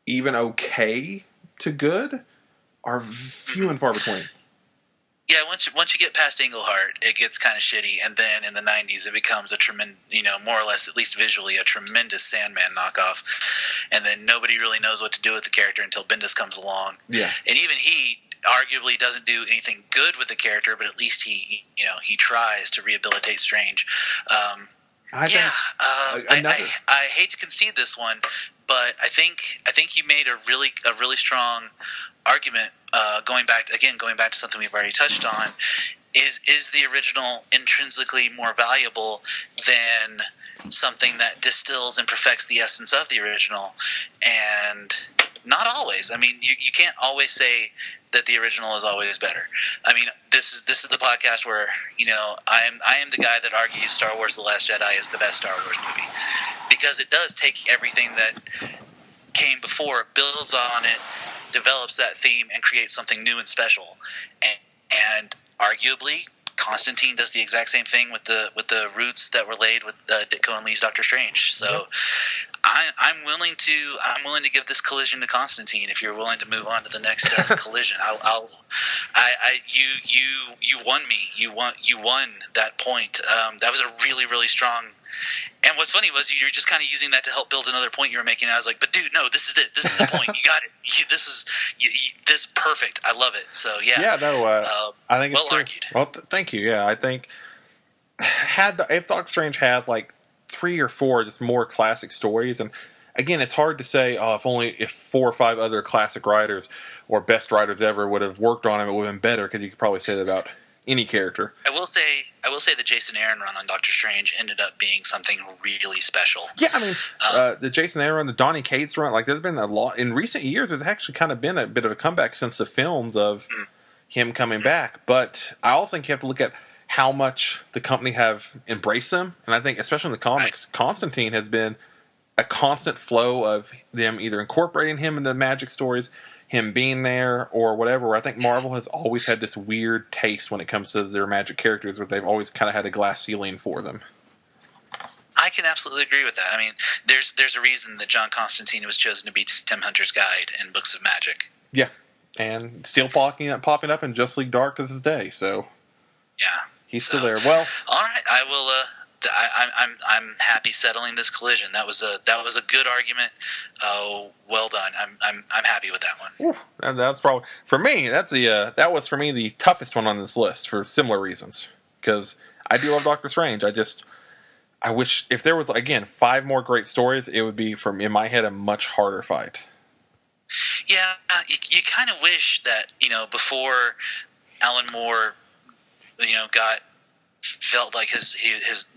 even okay to good are few and far between. Yeah, once you get past Englehart, it gets kind of shitty, and then in the 90s it becomes a tremendous, more or less, at least visually, a tremendous Sandman knockoff, and then nobody really knows what to do with the character until Bendis comes along. Yeah. And even he arguably doesn't do anything good with the character, but at least he tries to rehabilitate Strange. I hate to concede this one, But I think you made a really strong argument. Going back to something we've already touched on, is the original intrinsically more valuable than something that distills and perfects the essence of the original? And not always. I mean, you can't always say that the original is always better. I mean, this is the podcast where, you know, I am the guy that argues Star Wars: The Last Jedi is the best Star Wars movie, because it does take everything that came before, builds on it, develops that theme, and creates something new and special. And arguably, Constantine does the exact same thing with the roots that were laid with Ditko and Lee's Doctor Strange. So. Yep. I'm willing to give this collision to Constantine. If you're willing to move on to the next collision, you won me. You won that point. That was a really, really strong. And what's funny was you're just kind of using that to help build another point you were making. And I was like, but dude, no, this is it. This is the point. You got it. This is perfect. I love it. So yeah. Yeah. No. I think it's well argued. Well, thank you. Yeah, I think if Doctor Strange had like 3 or 4 just more classic stories, and again, it's hard to say if 4 or 5 other classic writers or best writers ever would have worked on him, it would have been better, because you could probably say that about any character. I will say the Jason Aaron run on Doctor Strange ended up being something really special. Yeah, I mean, the Jason Aaron run, the Donny Cates run, like there's been a lot in recent years. There's actually kind of been a bit of a comeback since the films of him coming back. But I also think you have to look at how much the company have embraced them. And I think, especially in the comics, right, Constantine has been a constant flow of them either incorporating him into magic stories, him being there, or whatever. Where I think Marvel has always had this weird taste when it comes to their magic characters, where they've always kind of had a glass ceiling for them. I can absolutely agree with that. I mean, there's a reason that John Constantine was chosen to be Tim Hunter's guide in Books of Magic. Yeah, and still popping up in Just League Dark to this day. So yeah. He's still there. Well, all right. I will. I'm happy settling this collision. That was a good argument. Well done. I'm happy with that one. Ooh, that's probably for me. That was for me the toughest one on this list for similar reasons. Because I do love Doctor Strange. I wish if there was again 5 more great stories, it would be in my head a much harder fight. Yeah, you kind of wish that before Alan Moore felt like his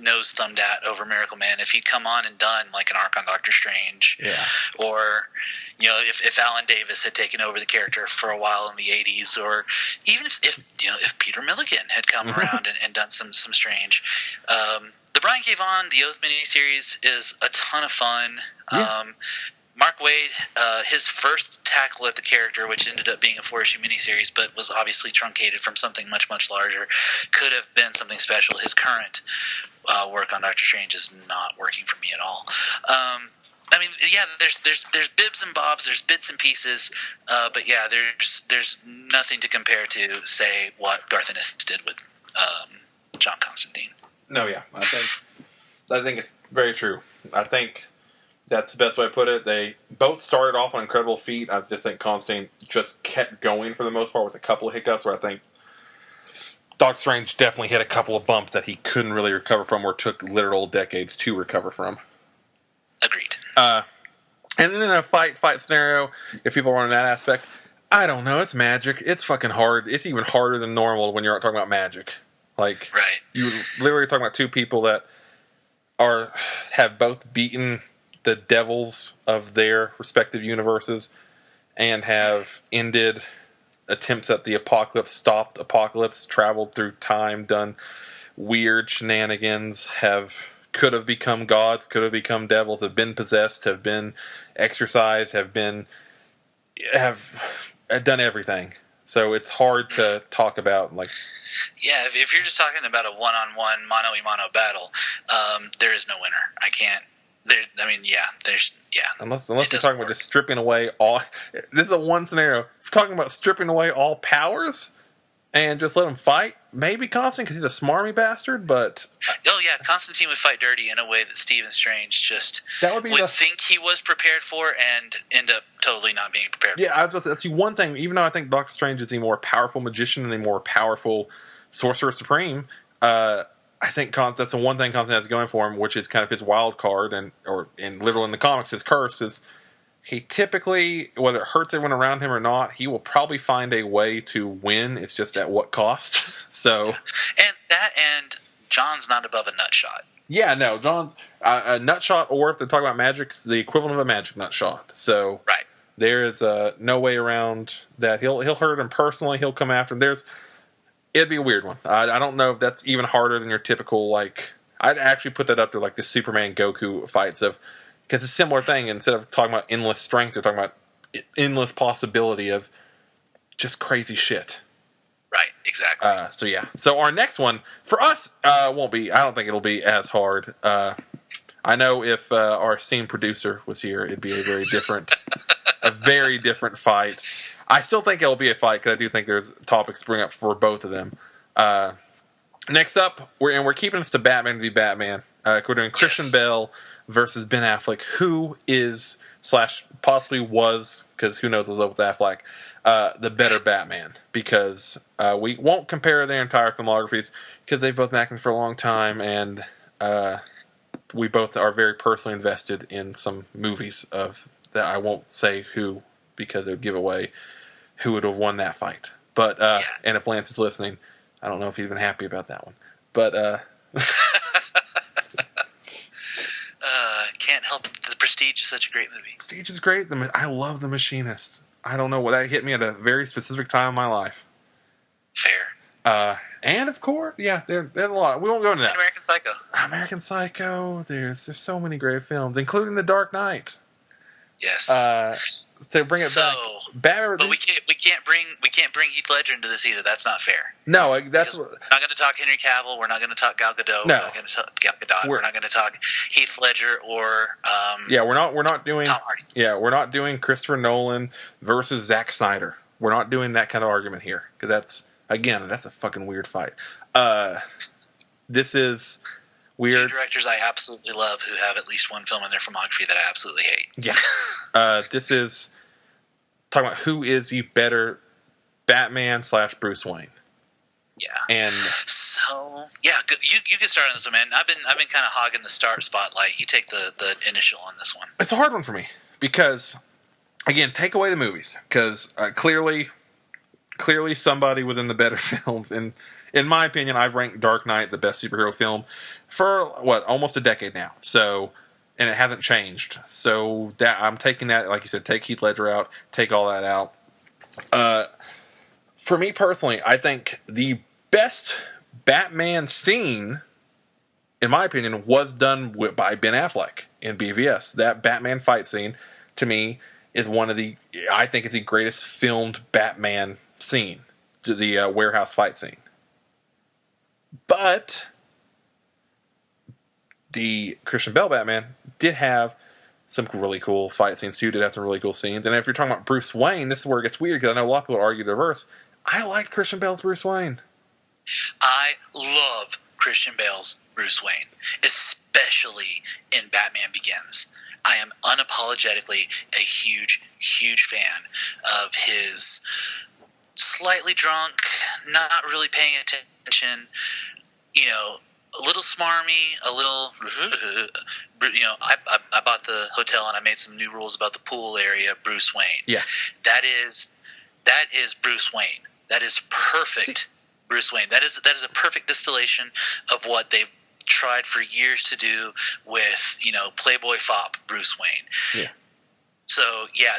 nose thumbed at over Miracle Man, if he'd come on and done like an arc on Doctor Strange, yeah, or if Alan Davis had taken over the character for a while in the 80s, or even if Peter Milligan had come around and done some Strange. The Brian K. Vaughan The Oath miniseries is a ton of fun. Yeah. Mark Waid, his first tackle at the character, which ended up being a 4-issue miniseries, but was obviously truncated from something much, much larger, could have been something special. His current work on Doctor Strange is not working for me at all. I mean, yeah, there's bibs and bobs, there's bits and pieces, but yeah, there's nothing to compare to, say, what Garth Ennis did with John Constantine. No, yeah, I think it's very true. I think that's the best way to put it. They both started off on incredible feet. I just think Constantine just kept going for the most part with a couple of hiccups where I think Doctor Strange definitely hit a couple of bumps that he couldn't really recover from or took literal decades to recover from. Agreed. And then in a fight scenario, if people are on that aspect, I don't know. It's magic. It's fucking hard. It's even harder than normal when you're talking about magic. Like, right. You literally talking about 2 people that have both beaten the devils of their respective universes and have ended attempts at the apocalypse, stopped apocalypse, traveled through time, done weird shenanigans, could have become gods, could have become devils, have been possessed, have been exorcised, have done everything. So it's hard to talk about, like... Yeah, if you're just talking about a one-on-one, mano-a-mano battle, there is no winner. I can't... Unless you're talking about just stripping away all... This is a one scenario. If you're talking about stripping away all powers and just let him fight, maybe Constantine, because he's a smarmy bastard, but... Oh, yeah, Constantine would fight dirty in a way that Stephen Strange just would think he was prepared for and end up totally not being prepared for. Yeah, I was about to say, that's one thing. Even though I think Doctor Strange is a more powerful magician and a more powerful Sorcerer Supreme, I think that's the one thing Constantine has going for him, which is kind of his wild card, and literally in the comics, his curse is he typically, whether it hurts everyone around him or not, he will probably find a way to win. It's just at what cost. So, and John's not above a nut shot. Yeah, no, John's a nut shot, or if they're talking about magic, it's the equivalent of a magic nut shot. So, right. There is no way around that. He'll hurt him personally. He'll come after him. It'd be a weird one. I don't know if that's even harder than your typical, like, I'd actually put that up to like the Superman Goku fights of, because it's a similar thing. Instead of talking about endless strength, they're talking about endless possibility of just crazy shit. Right, exactly. So our next one for us won't be. I don't think it'll be as hard. I know if our esteemed producer was here, it'd be a very different fight. I still think it'll be a fight because I do think there's topics to bring up for both of them. Next up, we're keeping this to Batman v Batman. We're doing Christian Bale versus Ben Affleck, who is / possibly was, because who knows what's up with Affleck, the better Batman. Because we won't compare their entire filmographies because they've both been acting for a long time, and we both are very personally invested in some movies of that. I won't say who because it would give away who would have won that fight. But and if Lance is listening, I don't know if he's been happy about that one. But can't help it. The Prestige is such a great movie. Prestige is great. I love The Machinist. I don't know what that hit me at a very specific time in my life. Fair. And of course, there's a lot. We won't go into that. American Psycho. American Psycho. There's so many great films, including The Dark Knight. Yes. To bring it back, but we can't bring Heath Ledger into this either. That's not fair. No, that's we're not going to talk Henry Cavill. We're not going to talk Gal Gadot. No. We're not going to talk Gal Gadot. We're not going to talk Heath Ledger or we're not doing Tom Hardy. Yeah, we're not doing Christopher Nolan versus Zack Snyder. We're not doing that kind of argument here because that's a fucking weird fight. This is weird. Two directors I absolutely love who have at least one film in their filmography that I absolutely hate. Yeah. This is talking about who is the better Batman / Bruce Wayne. Yeah. And so good. You can start on this one, man. I've been kind of hogging the start spotlight. You take the initial on this one. It's a hard one for me because, again, take away the movies because clearly somebody was in the better films. And in my opinion, I've ranked Dark Knight the best superhero film for almost a decade now. So, and it hasn't changed. So that I'm taking that, like you said, take Heath Ledger out, take all that out. For me personally, I think the best Batman scene, in my opinion, was done by Ben Affleck in BVS. That Batman fight scene, to me, is I think it's the greatest filmed Batman scene, the warehouse fight scene. But the Christian Bale Batman did have some really cool fight scenes too. Did have some really cool scenes. And if you're talking about Bruce Wayne, this is where it gets weird because I know a lot of people argue the reverse. I liked Christian Bale's Bruce Wayne. I love Christian Bale's Bruce Wayne, especially in Batman Begins. I am unapologetically a huge, huge fan of his slightly drunk, not really paying attention, a little smarmy, a little, I bought the hotel and I made some new rules about the pool area, Bruce Wayne. Yeah. That is Bruce Wayne. That is perfect Bruce Wayne. That is a perfect distillation of what they've tried for years to do with, Playboy fop Bruce Wayne. Yeah. So,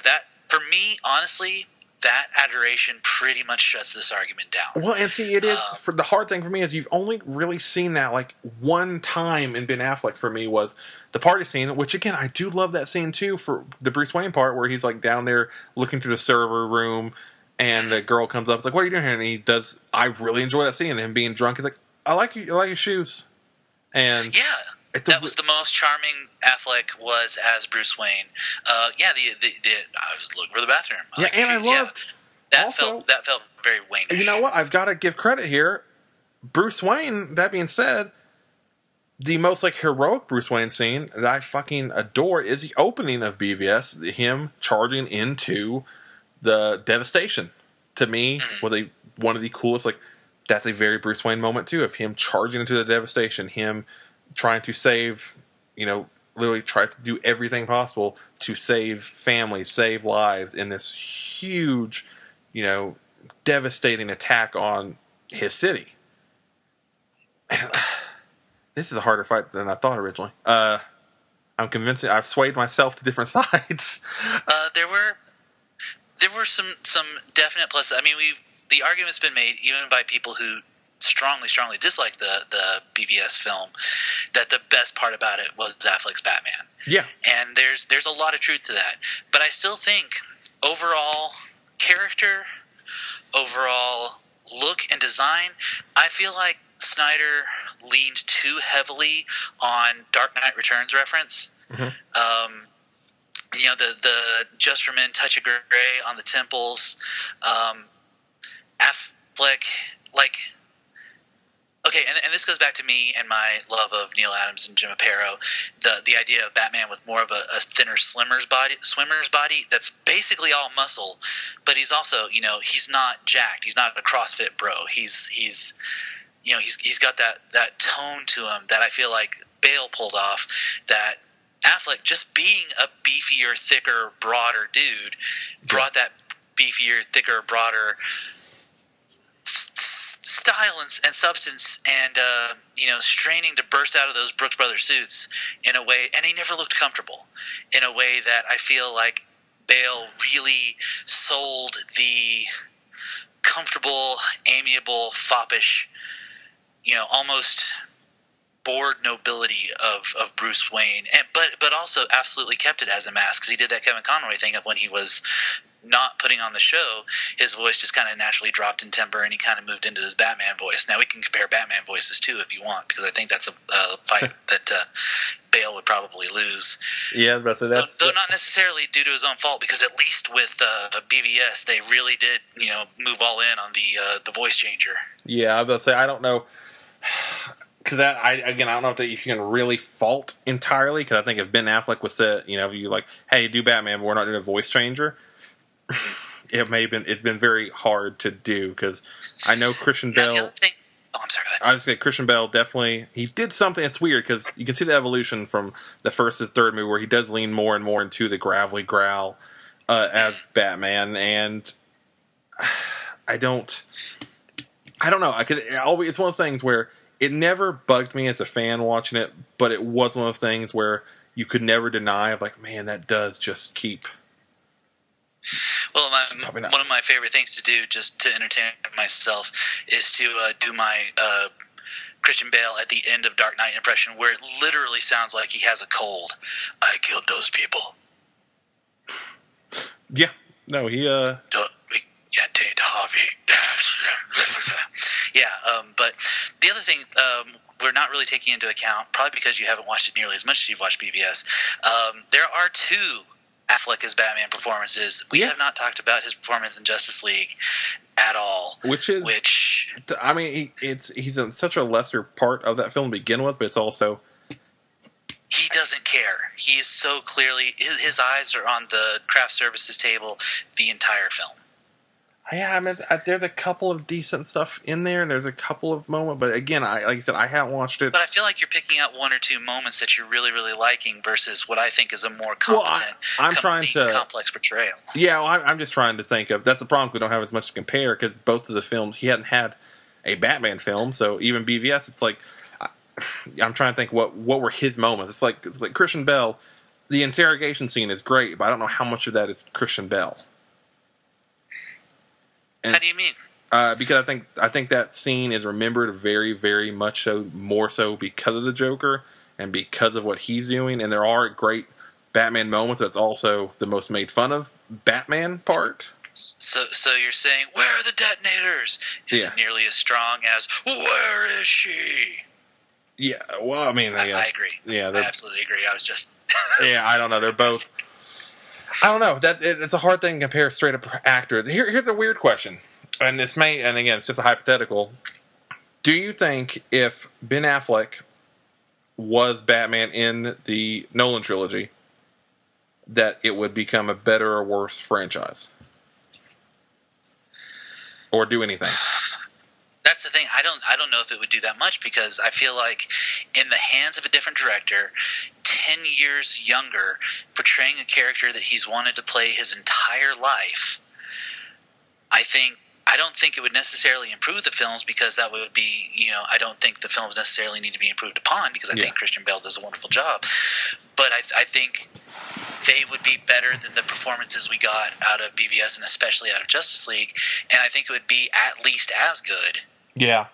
that, for me, honestly, that adoration pretty much shuts this argument down. Well, and see, it is, for the hard thing for me is you've only really seen that like one time in Ben Affleck for me was the party scene, which again, I do love that scene too for the Bruce Wayne part where he's like down there looking through the server room and the girl comes up, it's like, what are you doing here? And I really enjoy that scene, and him being drunk, he's like, I like your shoes. And that was the most charming Affleck was as Bruce Wayne. I was looking for the bathroom. I loved that felt very Wayne-ish. You know what? I've got to give credit here. Bruce Wayne, that being said, the most like heroic Bruce Wayne scene that I fucking adore is the opening of BVS, him charging into the devastation. To me, was one of the coolest, that's a very Bruce Wayne moment too, of him charging into the devastation, him trying to save, literally tried to do everything possible to save families, save lives in this huge, devastating attack on his city. This is a harder fight than I thought originally. I'm convinced I've swayed myself to different sides. There were some definite pluses. I mean, the argument's been made even by people who strongly dislike the BVS film that the best part about it was Affleck's Batman. Yeah, and there's a lot of truth to that. But I still think overall character, overall look and design, I feel like Snyder leaned too heavily on Dark Knight Returns reference. Mm-hmm. The Just for Men touch of gray on the temples. Affleck, like, okay, and this goes back to me and my love of Neil Adams and Jim Aparo. The idea of Batman with more of a thinner swimmer's body that's basically all muscle, but he's also, he's not jacked. He's not a CrossFit bro. He's got that tone to him that I feel like Bale pulled off. That Affleck, just being a beefier, thicker, broader dude, brought that beefier, thicker, broader style and substance, and straining to burst out of those Brooks Brothers suits in a way, and he never looked comfortable, in a way that I feel like Bale really sold the comfortable, amiable, foppish, almost bored nobility of Bruce Wayne, but also absolutely kept it as a mask, because he did that Kevin Conroy thing of when he was not putting on the show, his voice just kind of naturally dropped in timbre, and he kind of moved into his Batman voice. Now we can compare Batman voices too if you want, because I think that's a fight that Bale would probably lose. Yeah, that's though not necessarily due to his own fault, because at least with BVS they really did move all in on the voice changer. Yeah, I was about to say, I don't know, because I don't know if you can really fault entirely, because I think if Ben Affleck was said, you like, hey, do Batman, but we're not doing a voice changer, it's been very hard to do, because I know Christian Bale. The other thing, I'm sorry. Go ahead. I was going to say Christian Bale definitely, he did something that's weird, because you can see the evolution from the first to the third movie, where he does lean more and more into the gravelly growl as Batman, and I don't know. It's one of those things where it never bugged me as a fan watching it, but it was one of those things where you could never deny of like, man, that does just keep. Well, one of my favorite things to do, just to entertain myself, is to do my Christian Bale at the end of Dark Knight impression, where it literally sounds like he has a cold. I killed those people. Yeah, no, he. Did Harvey. Yeah, but the other thing we're not really taking into account, probably because you haven't watched it nearly as much as you've watched BVS, there are two Affleck as Batman performances. We have not talked about his performance in Justice League at all. Which I mean, he's in such a lesser part of that film to begin with, but it's also, he doesn't care. He's so clearly, his eyes are on the craft services table the entire film. Yeah, I mean, there's a couple of decent stuff in there, and there's a couple of moments, but again, like I said, I haven't watched it. But I feel like you're picking out one or two moments that you're really, really liking versus what I think is a more competent, complex portrayal. Yeah, well, I'm just trying to think of, that's the problem, we don't have as much to compare, because both of the films, he hadn't had a Batman film, so even BVS, it's like, I'm trying to think what were his moments. It's like Christian Bale, the interrogation scene is great, but I don't know how much of that is Christian Bale. How do you mean? Because I think that scene is remembered very, very much so, more so because of the Joker and because of what he's doing. And there are great Batman moments. That's also the most made fun of Batman part. So you're saying, where are the detonators? Is it nearly as strong as, where is she? Yeah, well, I mean, I agree. Yeah, I absolutely agree. I was just... yeah, I don't know. They're both... I don't know. It's a hard thing to compare straight up actors. Here's a weird question, and again, it's just a hypothetical. Do you think if Ben Affleck was Batman in the Nolan trilogy, that it would become a better or worse franchise, or do anything? That's the thing. I don't know if it would do that much, because I feel like in the hands of a different director, 10 years younger, portraying a character that he's wanted to play his entire life, I don't think it would necessarily improve the films, because that would be, I don't think the films necessarily need to be improved upon, because I think Christian Bale does a wonderful job. But I think they would be better than the performances we got out of BVS and especially out of Justice League. And I think it would be at least as good. Yeah.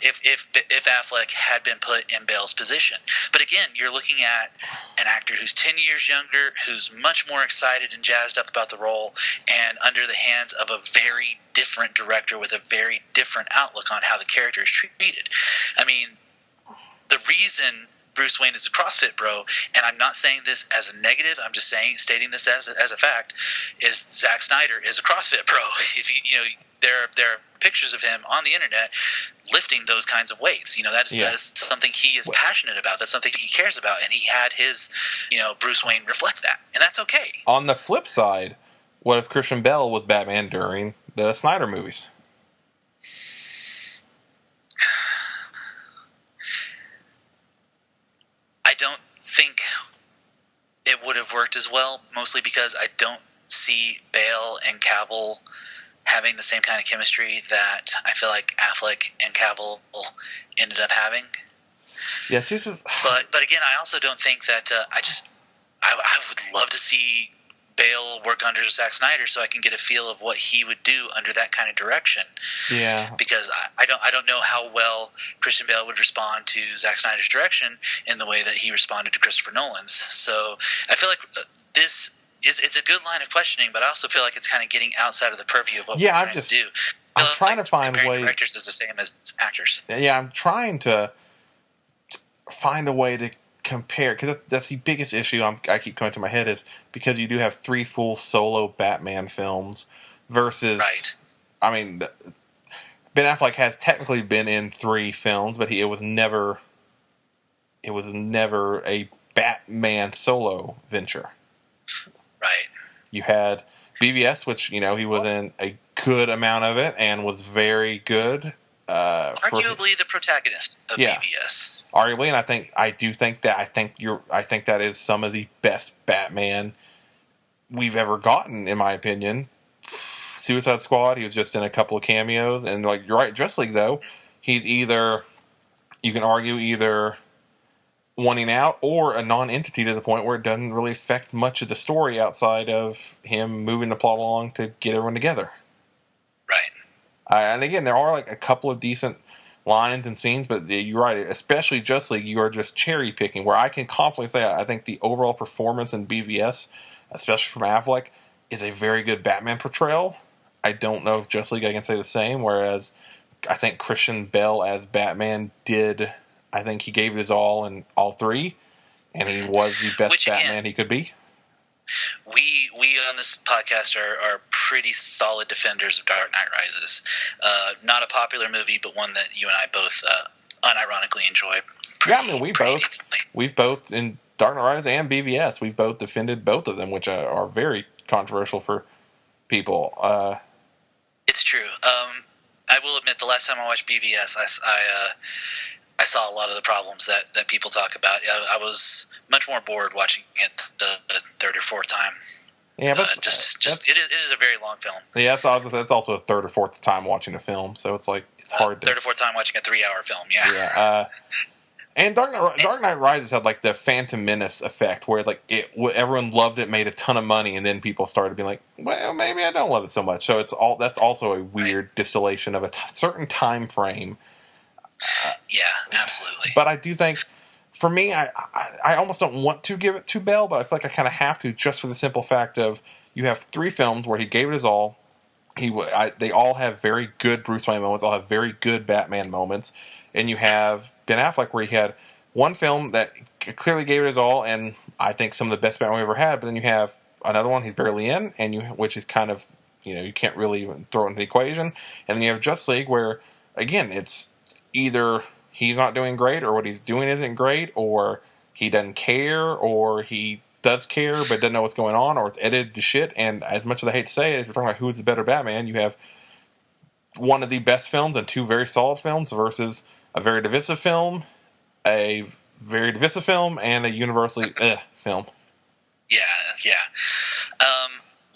If Affleck had been put in Bale's position. But again, you're looking at an actor who's 10 years younger, who's much more excited and jazzed up about the role, and under the hands of a very different director with a very different outlook on how the character is treated. I mean, the reason Bruce Wayne is a CrossFit bro, and I'm not saying this as a negative, I'm just stating this as a fact, is Zack Snyder is a CrossFit bro. If there are pictures of him on the internet lifting those kinds of weights. That is something he is passionate about. That's something he cares about, and he had his, Bruce Wayne reflect that, and that's okay. On the flip side, what if Christian Bale was Batman during the Snyder movies? I don't think it would have worked as well, mostly because I don't see Bale and Cavill having the same kind of chemistry that I feel like Affleck and Cavill ended up having. Yes, this is. But again, I also don't think that I would love to see Bale work under Zack Snyder so I can get a feel of what he would do under that kind of direction. Yeah. Because I don't know how well Christian Bale would respond to Zack Snyder's direction in the way that he responded to Christopher Nolan's. So I feel like this. It's a good line of questioning, but I also feel like it's kind of getting outside of the purview of what we're trying to do. I'm trying to find a way. Directors is the same as actors. Yeah, I'm trying to find a way to compare, because that's the biggest issue I keep coming to my head, is because you do have 3 full solo Batman films versus. Right. I mean, Ben Affleck has technically been in 3 films, but it was never a Batman solo venture. Right. You had BVS, which, he was in a good amount of it and was very good. Arguably the protagonist of BVS. Arguably, and I think that is some of the best Batman we've ever gotten, in my opinion. Suicide Squad, he was just in a couple of cameos, and you're right, Justice League though, he's either wanting out or a non-entity to the point where it doesn't really affect much of the story outside of him moving the plot along to get everyone together. Right. And again, there are a couple of decent lines and scenes, but you're right, especially Justice League, you are just cherry picking, where I can confidently say I think the overall performance in BVS, especially from Affleck, is a very good Batman portrayal. I don't know if Justice League I can say the same, whereas I think Christian Bale as Batman did. I think he gave it his all in all 3, and he was the best Batman he could be. We on this podcast are pretty solid defenders of Dark Knight Rises. Not a popular movie, but one that you and I both unironically enjoy. We've both in Dark Knight Rises and BVS, we've both defended both of them, which are very controversial for people. It's true. I will admit, the last time I watched BVS, I saw a lot of the problems that people talk about. I was much more bored watching it the 3rd or 4th time. Yeah, but it is a very long film. Yeah, that's also a 3rd or 4th time watching a film, so it's hard to. 3rd or 4th time watching a 3-hour film. Yeah. Yeah. And Dark Knight Rises had the Phantom Menace effect, where everyone loved it, made a ton of money, and then people started being like, well, maybe I don't love it so much. So that's also a weird distillation of a certain time frame. Yeah, absolutely. But I do think, for me, I almost don't want to give it to Bale, but I feel like I kind of have to, just for the simple fact of you have 3 films where he gave it his all. They all have very good Bruce Wayne moments, all have very good Batman moments, and you have Ben Affleck where he had one film that clearly gave it his all, and I think some of the best Batman we ever had. But then you have another one he's barely in, which is kind of you can't really even throw it into the equation, and then you have Justice League where again it's either he's not doing great, or what he's doing isn't great, or he doesn't care, or he does care but doesn't know what's going on, or it's edited to shit. And as much as I hate to say it, if you're talking about who's the better Batman, you have one of the best films and 2 very solid films versus a very divisive film, a very divisive film and a universally film. Yeah.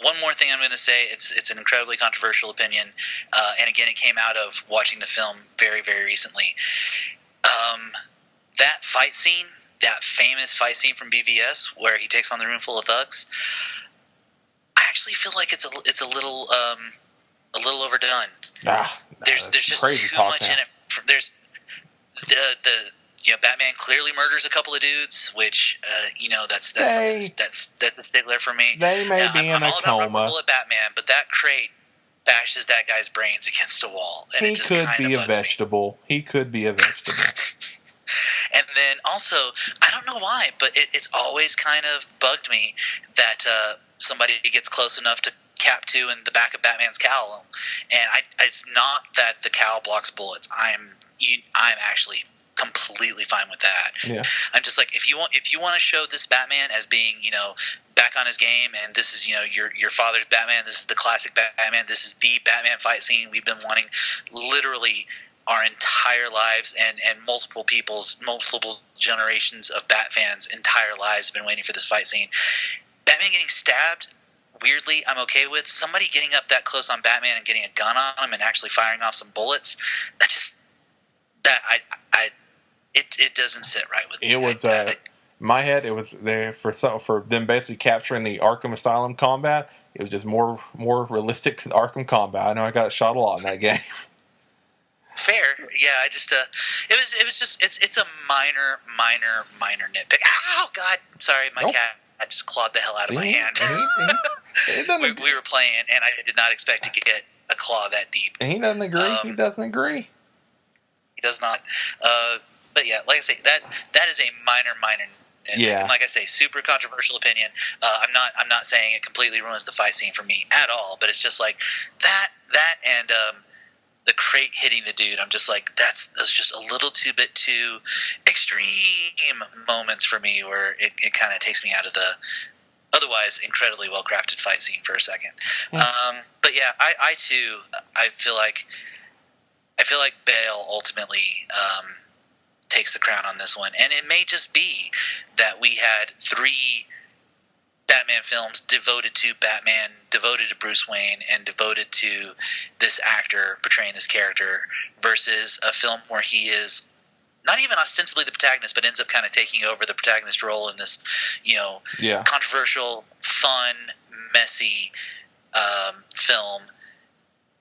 One more thing I'm going to say, it's an incredibly controversial opinion, and again, it came out of watching the film very, very recently. That fight scene, that famous fight scene from BVS, where he takes on the room full of thugs, I actually feel like it's a little overdone. There's just too much in it. There's the Batman clearly murders a couple of dudes, which that's a stickler for me. They may be in a coma. I'm all about Batman, but that crate bashes that guy's brains against a wall, and he could be a vegetable. He could be a vegetable. And then also, I don't know why, but it's always kind of bugged me that somebody gets close enough to Cap 2 in the back of Batman's cowl, and it's not that the cowl blocks bullets. I'm actually completely fine with that. Yeah. I'm just like, if you want to show this Batman as being, back on his game, and this is, your father's Batman, this is the classic Batman, this is the Batman fight scene we've been wanting literally our entire lives, and multiple generations of Bat fans' entire lives have been waiting for this fight scene. Batman getting stabbed, weirdly, I'm okay with. Somebody getting up that close on Batman and getting a gun on him and actually firing off some bullets, it doesn't sit right with me. It was my head. It was there for them basically capturing the Arkham Asylum combat. It was just more realistic to the Arkham combat. I know I got shot a lot in that game. Fair, yeah. I just it was just it's a minor nitpick. Oh God, sorry, my cat. I just clawed the hell out of my hand. We were playing, and I did not expect to get a claw that deep. And he doesn't agree. He doesn't agree. He does not. But yeah, like I say, that is a minor. Yeah. And like I say, super controversial opinion. I'm not saying it completely ruins the fight scene for me at all, but it's just like that and the crate hitting the dude. I'm just like, those just a little bit too extreme moments for me, where it kind of takes me out of the otherwise incredibly well crafted fight scene for a second. But yeah, I too, I feel like Bale ultimately takes the crown on this one, and it may just be that we had 3 Batman films devoted to Batman, devoted to Bruce Wayne, and devoted to this actor portraying this character, versus a film where he is not even ostensibly the protagonist, but ends up kind of taking over the protagonist role in this, controversial, fun, messy film.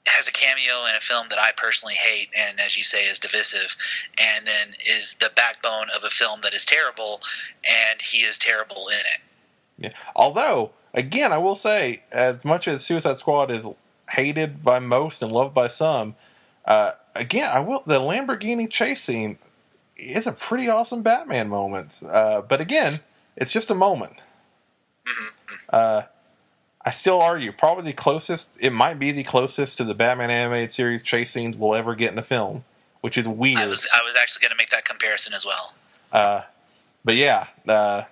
Has a cameo in a film that I personally hate, and as you say, is divisive, and then is the backbone of a film that is terrible, and he is terrible in it. Yeah. Although, again, I will say, as much as Suicide Squad is hated by most and loved by some, the Lamborghini chase scene is a pretty awesome Batman moment. But again, it's just a moment. Mm-hmm. I still argue, probably the closest, it might be the closest to the Batman animated series chase scenes we'll ever get in a film, which is weird. I was actually going to make that comparison as well. But yeah, but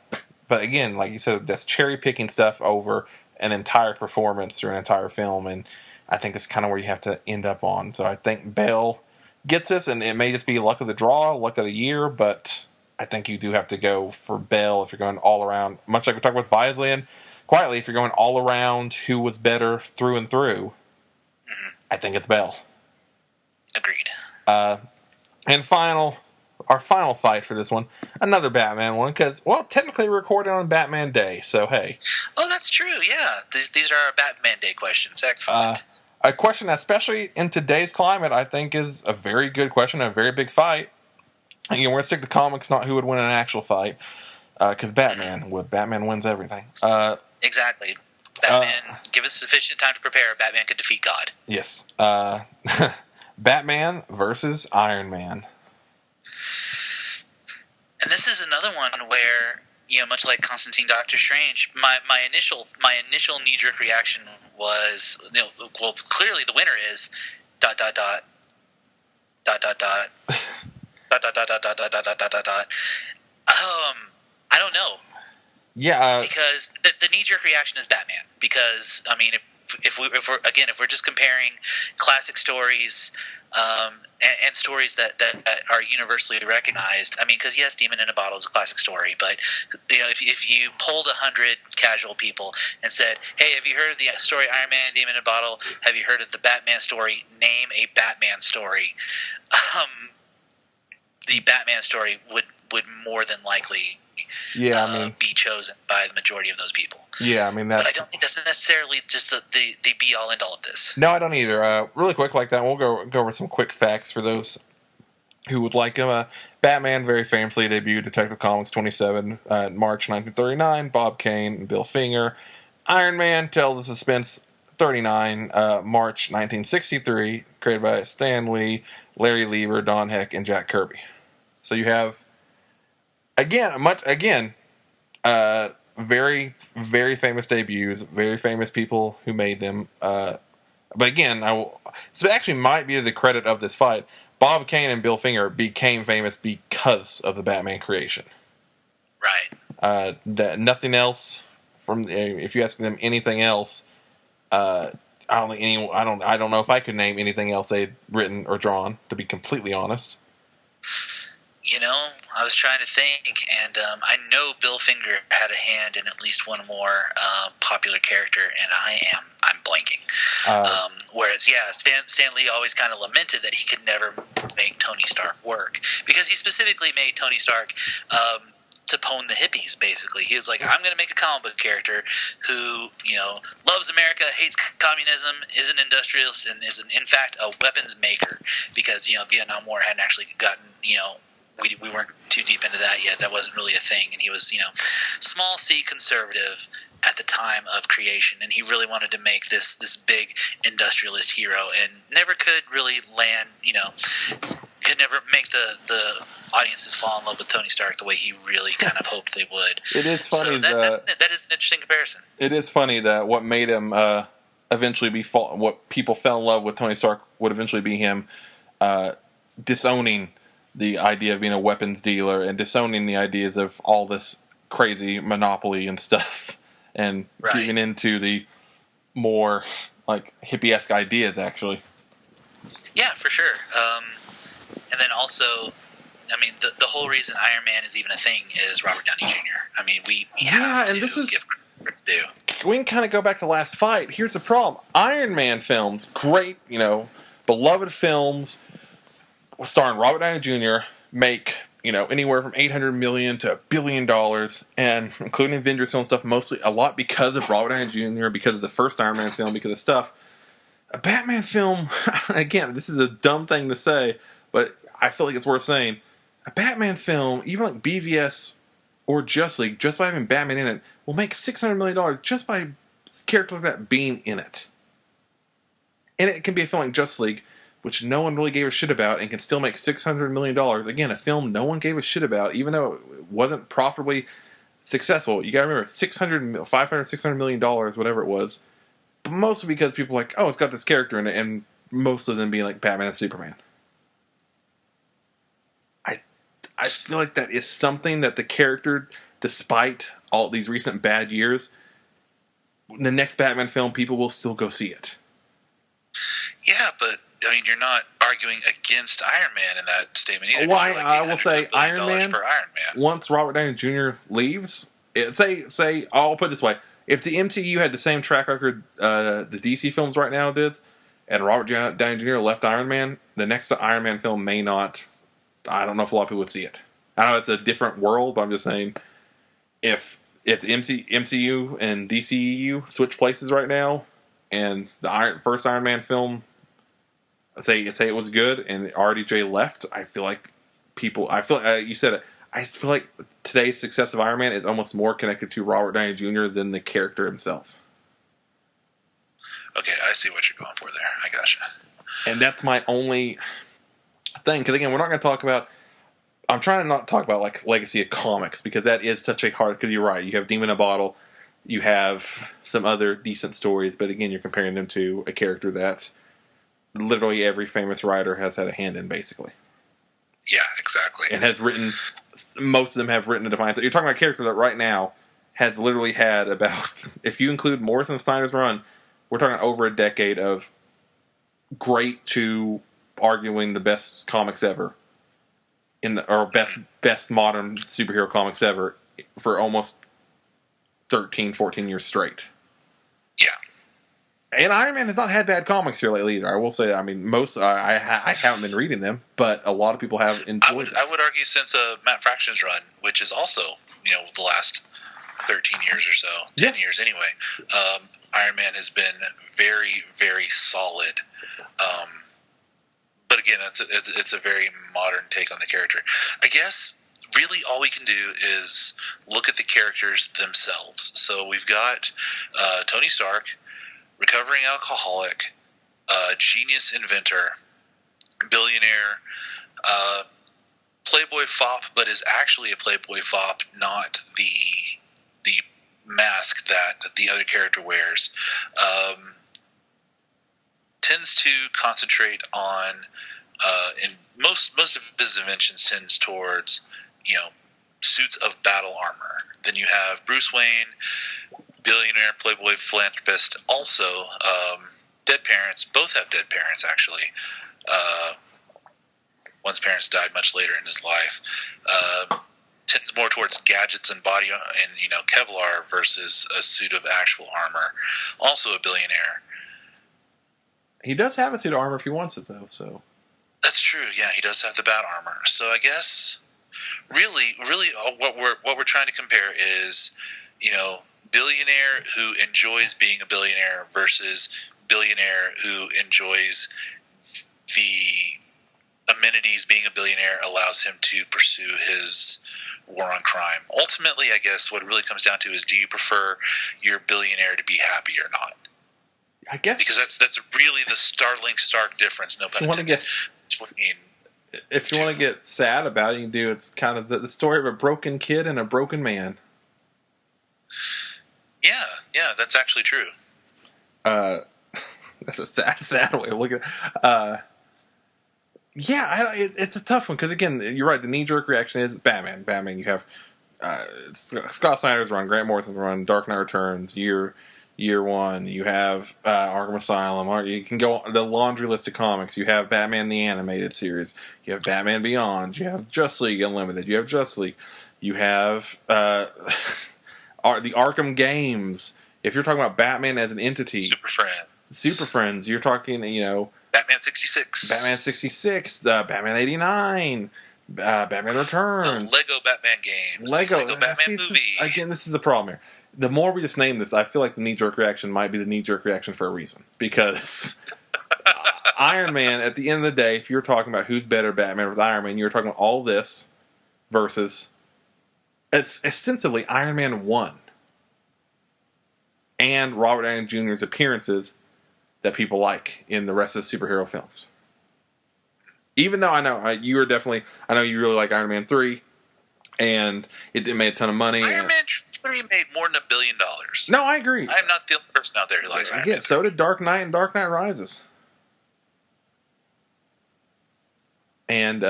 again, like you said, that's cherry picking stuff over an entire performance through an entire film, and I think that's kind of where you have to end up on. So I think Bale gets this, and it may just be luck of the draw, luck of the year, but I think you do have to go for Bale if you're going all around, much like we talked with Bisley and quietly, if you're going all around who was better through and through, I think it's Bale. Agreed. And our final fight for this one, another Batman one, because, well, technically we're recording on Batman Day, so hey. Oh, that's true, yeah. These are our Batman Day questions. Excellent. A question that, especially in today's climate, I think is a very good question, a very big fight. Again, we're going to stick to comics, not who would win an actual fight, because Batman wins everything. Exactly. Batman, give us sufficient time to prepare. Batman could defeat God. Yes. Batman versus Iron Man. And this is another one where, much like Constantine, Doctor Strange, my initial knee-jerk reaction was, well, clearly the winner is ... I don't know. Yeah, because the knee-jerk reaction is Batman. Because I mean, if we're just comparing classic stories, and stories that are universally recognized. I mean, because yes, Demon in a Bottle is a classic story, but if you polled 100 casual people and said, "Hey, have you heard of the story Iron Man, Demon in a Bottle? Have you heard of the Batman story? Name a Batman story." The Batman story would more than likely be chosen by the majority of those people. Yeah, I mean, that's... But I don't think that's necessarily just the be-all, end-all of this. No, I don't either. Really quick like that, we'll go over some quick facts for those who would like him. Batman very famously debuted Detective Comics 27 March 1939, Bob Kane and Bill Finger. Iron Man, Tales of Suspense 39, March 1963, created by Stan Lee, Larry Lieber, Don Heck, and Jack Kirby. So you have, very, very famous debuts, very famous people who made them. But again, so it actually might be the credit of this fight. Bob Kane and Bill Finger became famous because of the Batman creation. Right. Nothing else from. If you ask them anything else, I don't know if I could name anything else they'd written or drawn. To be completely honest. I was trying to think, and I know Bill Finger had a hand in at least one more popular character, and I'm blanking. Whereas, Stan Lee always kind of lamented that he could never make Tony Stark work, because he specifically made Tony Stark to pwn the hippies, basically. He was like, I'm going to make a comic book character who, loves America, hates communism, is an industrialist, and is, in fact, a weapons maker, because, Vietnam War hadn't actually gotten, we weren't too deep into that yet. That wasn't really a thing. And he was, small c conservative at the time of creation. And he really wanted to make this big industrialist hero, and never could really land, could never make the audiences fall in love with Tony Stark the way he really kind of hoped they would. It is funny that is an interesting comparison. It is funny that what made him eventually be what people fell in love with Tony Stark would eventually be him disowning the idea of being a weapons dealer and disowning the ideas of all this crazy monopoly and stuff, and giving into the more like hippie-esque ideas, actually. Yeah, for sure. And then also, I mean, the whole reason Iron Man is even a thing is Robert Downey Jr. I mean, we have to give credit due. We can kind of go back to Last Fight. Here's the problem. Iron Man films, great, beloved films, starring Robert Downey Jr., make, anywhere from $800 million to $1 billion, and including Avengers film stuff, mostly a lot because of Robert Downey Jr., because of the first Iron Man film, because of stuff. A Batman film, again, this is a dumb thing to say, but I feel like it's worth saying. A Batman film, even like BVS or Justice League, just by having Batman in it, will make $600 million just by characters like that being in it. And it can be a film like Justice League, which no one really gave a shit about, and can still make $600 million. Again, a film no one gave a shit about, even though it wasn't profitably successful. You gotta remember, $500, $600 million, whatever it was, but mostly because people were like, oh, it's got this character in it, and most of them being like Batman and Superman. I feel like that is something that the character, despite all these recent bad years, the next Batman film, people will still go see it. Yeah, but I mean, you're not arguing against Iron Man in that statement either. Well, I will say Iron Man, once Robert Downey Jr. leaves, I'll put it this way. If the MCU had the same track record the DC films right now did, and Robert Downey Jr. left Iron Man, the next Iron Man film may not... I don't know if a lot of people would see it. I know it's a different world, but I'm just saying, if the MCU and DCEU switch places right now, and the first Iron Man film, say it was good, and RDJ left, I feel like you said it. I feel like today's success of Iron Man is almost more connected to Robert Downey Jr. than the character himself. Okay, I see what you're going for there. I gotcha. And that's my only thing, because again, we're not going to talk about... I'm trying to not talk about like legacy of comics, because that is such a hard... Because you're right, you have Demon in a Bottle, you have some other decent stories, but again, you're comparing them to a character that literally every famous writer has had a hand in, basically. Yeah, exactly. And has written... Most of them have written a defiant... You're talking about a character that right now has literally had about... If you include Morrison and Steiner's run, we're talking over a decade of great to arguing the best comics ever or best modern superhero comics ever for almost 13, 14 years straight. Yeah. And Iron Man has not had bad comics here lately either. I will say, I mean, I haven't been reading them, but a lot of people have enjoyed I would argue since Matt Fraction's run, which is also, the last 13 years or so, 10 years anyway, Iron Man has been very, very solid. But again, it's a very modern take on the character. I guess really all we can do is look at the characters themselves. So we've got Tony Stark, recovering alcoholic, genius inventor, billionaire, playboy fop, but is actually a playboy fop, not the mask that the other character wears. Tends to concentrate on, in most of his inventions tends towards, suits of battle armor. Then you have Bruce Wayne, billionaire, playboy, philanthropist, also dead parents. Both have dead parents, actually. One's parents died much later in his life. Tends more towards gadgets and body and Kevlar versus a suit of actual armor. Also a billionaire. He does have a suit of armor if he wants it, though. So that's true. Yeah, he does have the bat armor. So I guess really, what we're trying to compare is, billionaire who enjoys being a billionaire versus billionaire who enjoys the amenities being a billionaire allows him to pursue his war on crime. Ultimately, I guess what it really comes down to is, do you prefer your billionaire to be happy or not? I guess because that's really the stark difference. No pun intended. If you want to get sad about it, you can do. It's kind of the story of a broken kid and a broken man. Yeah, that's actually true. That's a sad way of looking at it. It's a tough one because, again, you're right. The knee-jerk reaction is Batman. Batman, you have Scott Snyder's run, Grant Morrison's run, Dark Knight Returns, year one. You have Arkham Asylum. You can go the laundry list of comics. You have Batman the Animated Series. You have Batman Beyond. You have Justice League Unlimited. You have Justice League. You have the Arkham games. If you're talking about Batman as an entity. Super Friends. You're talking, Batman 66. Batman 89. Batman Returns. Lego Batman games. Lego Batman movie. Again, this is the problem here. The more we just name this, I feel like the knee-jerk reaction might be the knee-jerk reaction for a reason. Because Iron Man, at the end of the day, if you're talking about who's better, Batman or Iron Man, you're talking about all this versus it's ostensibly Iron Man 1 and Robert Downey Jr.'s appearances that people like in the rest of the superhero films. Even though I know you really like Iron Man 3, and it made a ton of money. Iron Man 3 made more than $1 billion. No, I agree. I'm not the only person out there who likes Iron Man 3. So did Dark Knight and Dark Knight Rises. And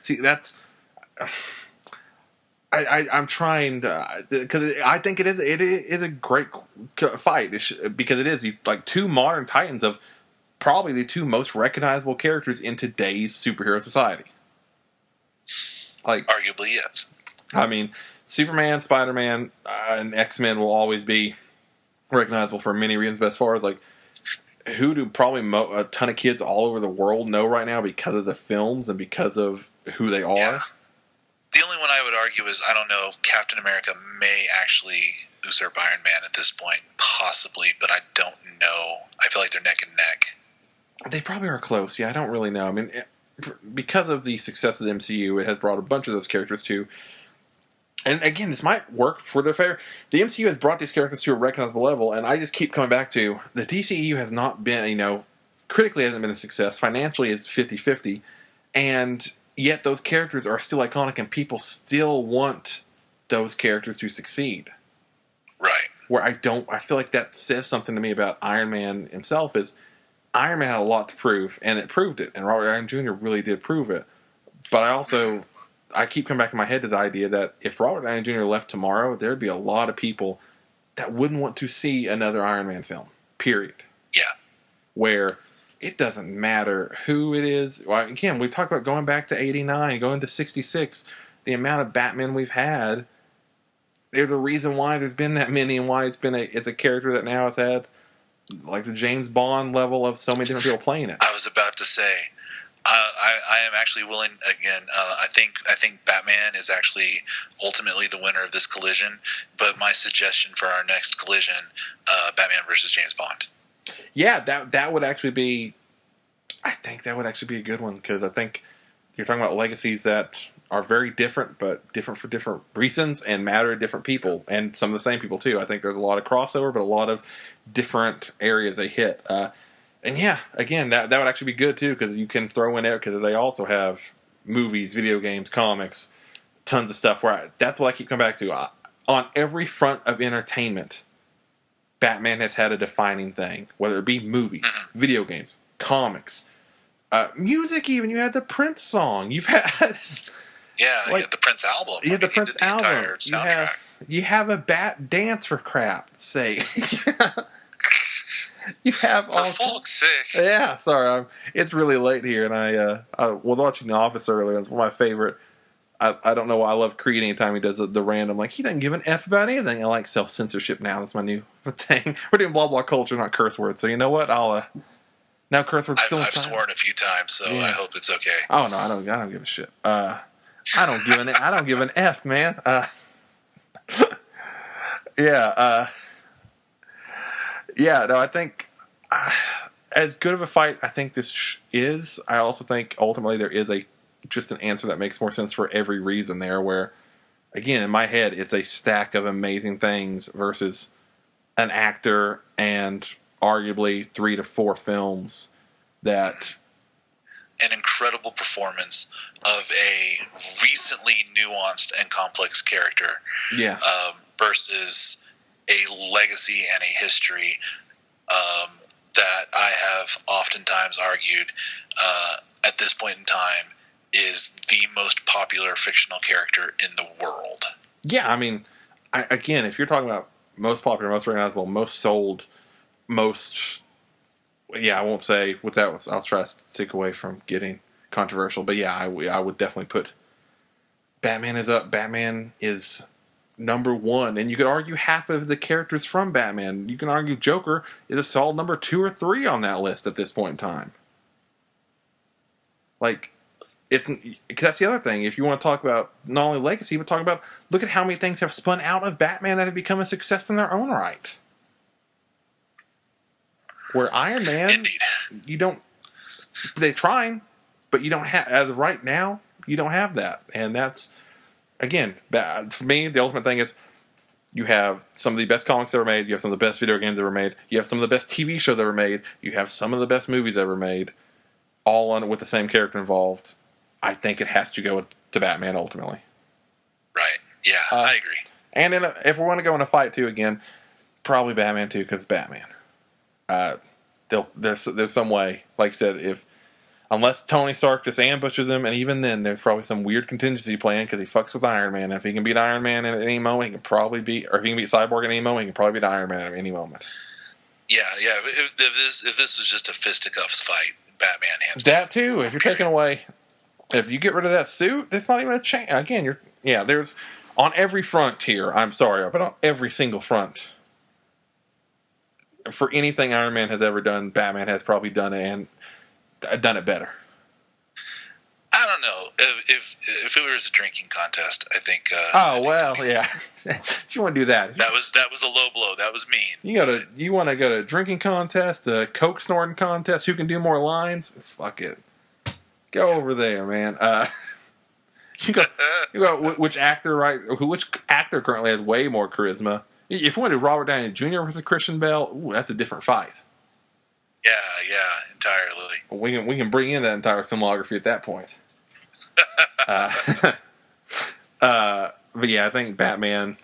see, that's I'm trying to, because I think it is a great fight because it is like two modern titans of probably the two most recognizable characters in today's superhero society. Like, arguably, yes. I mean, Superman, Spider-Man, and X-Men will always be recognizable for many reasons. But as far as like, who do probably a ton of kids all over the world know right now because of the films and because of who they are? Yeah. The only one I would argue is, I don't know, Captain America may actually usurp Iron Man at this point, possibly, but I don't know. I feel like they're neck and neck. They probably are close. Yeah, I don't really know. I mean, because of the success of the MCU, it has brought a bunch of those characters to. And again, this might work for their favor. The MCU has brought these characters to a recognizable level, and I just keep coming back to the DCEU has not been, critically hasn't been a success. Financially, it's 50-50. And yet those characters are still iconic, and people still want those characters to succeed. Right. Where I feel like that says something to me about Iron Man himself is Iron Man had a lot to prove, and it proved it. And Robert Downey Jr. really did prove it. But I keep coming back in my head to the idea that if Robert Downey Jr. left tomorrow, there'd be a lot of people that wouldn't want to see another Iron Man film. Period. Yeah. Where it doesn't matter who it is. Well, again, we talked about going back to 89, going to 66. The amount of Batman we've had, there's a reason why there's been that many and why it's a character that now has had like the James Bond level of so many different people playing it. I was about to say, I am actually willing. Again, I think Batman is actually ultimately the winner of this collision. But my suggestion for our next collision, Batman versus James Bond. Yeah, that would actually be. I think that would actually be a good one because I think you're talking about legacies that are very different, but different for different reasons and matter to different people and some of the same people too. I think there's a lot of crossover, but a lot of different areas they hit. And yeah, again, that would actually be good too because you can throw in it because they also have movies, video games, comics, tons of stuff. That's what I keep coming back to. On every front of entertainment, Batman has had a defining thing, whether it be movies, video games, comics, music. Even you had the Prince song. You've had the Prince album. You had the Prince album. You have a bat dance for crap sake. You have all. For fuck's sake. Yeah, sorry. It's really late here, and I was watching The Office earlier. It's one of my favorite. I don't know why I love Creed anytime he does the random, like, he doesn't give an F about anything. I like self-censorship now. That's my new thing. We're doing blah, blah culture, not curse words. So you know what? Now curse words still. I've sworn a few times, so yeah. I hope it's okay. Oh, no, I don't give a shit. I don't give an F, man. Yeah, no, I think as good of a fight I think this is, I also think ultimately there is just an answer that makes more sense for every reason there, where, again, in my head, it's a stack of amazing things versus an actor and arguably 3 to 4 films that... An incredible performance of a recently nuanced and complex character. Yeah. Versus a legacy and a history that I have oftentimes argued at this point in time is the most popular fictional character in the world. Yeah, I mean, again, if you're talking about most popular, most recognizable, most sold, most... Yeah, I won't say with that. I'll try to stick away from getting controversial. But yeah, I would definitely put Batman is up. Batman is number 1. And you could argue half of the characters from Batman. You can argue Joker is a solid number 2 or 3 on that list at this point in time. Like, that's the other thing. If you want to talk about not only legacy, but talk about, look at how many things have spun out of Batman that have become a success in their own right. Where Iron Man, Indeed. They're trying, but you don't have, as of right now, you don't have that. And that's, again, for me, the ultimate thing is you have some of the best comics ever made, you have some of the best video games ever made, you have some of the best TV shows ever made, you have some of the best movies ever made, all on it with the same character involved. I think it has to go to Batman ultimately. Right. Yeah, I agree. And if we want to go in a fight too, again, probably Batman too, because it's Batman. There's some way, like I said, unless Tony Stark just ambushes him, and even then, there's probably some weird contingency plan because he fucks with Iron Man. And if he can beat Iron Man at any moment, he can probably beat, or if he can beat Cyborg at any moment, he can probably beat Iron Man at any moment. Yeah. If this was just a fisticuffs fight, Batman hands down. That too. If you're taking away, if you get rid of that suit, it's not even a change. Again, there's on every front here. I'm sorry, but on every single front. For anything Iron Man has ever done, Batman has probably done it and done it better. I don't know. If it was a drinking contest, I think. Yeah. If you want to do that, that was a low blow. That was mean. You want to go to a drinking contest, a coke snorting contest? Who can do more lines? Fuck it. Go over there, man. You got which actor currently has way more charisma? If we want to do Robert Downey Jr. versus Christian Bale, that's a different fight. Yeah, entirely. We can bring in that entire filmography at that point. But yeah, I think Batman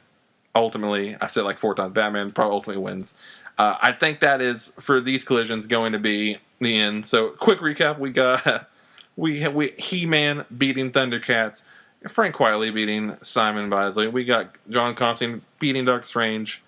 ultimately, I said like 4 times, Batman probably ultimately wins. I think that is, for these collisions, going to be the end. So, quick recap: we got He-Man beating Thundercats. Frank Quietly beating Simon Bisley. We got John Constantine beating Doctor Strange.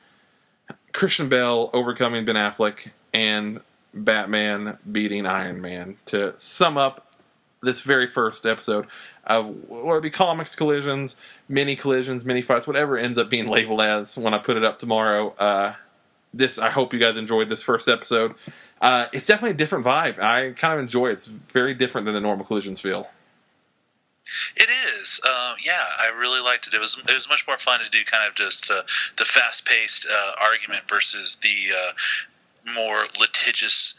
Christian Bale overcoming Ben Affleck. And Batman beating Iron Man to sum up this very first episode of what would be comics collisions, mini fights, whatever it ends up being labeled as when I put it up tomorrow. I hope you guys enjoyed this first episode. It's definitely a different vibe. I kind of enjoy it. It's very different than the normal collisions feel. It is. Yeah, I really liked it. It was much more fun to do kind of just the fast-paced argument versus the more litigious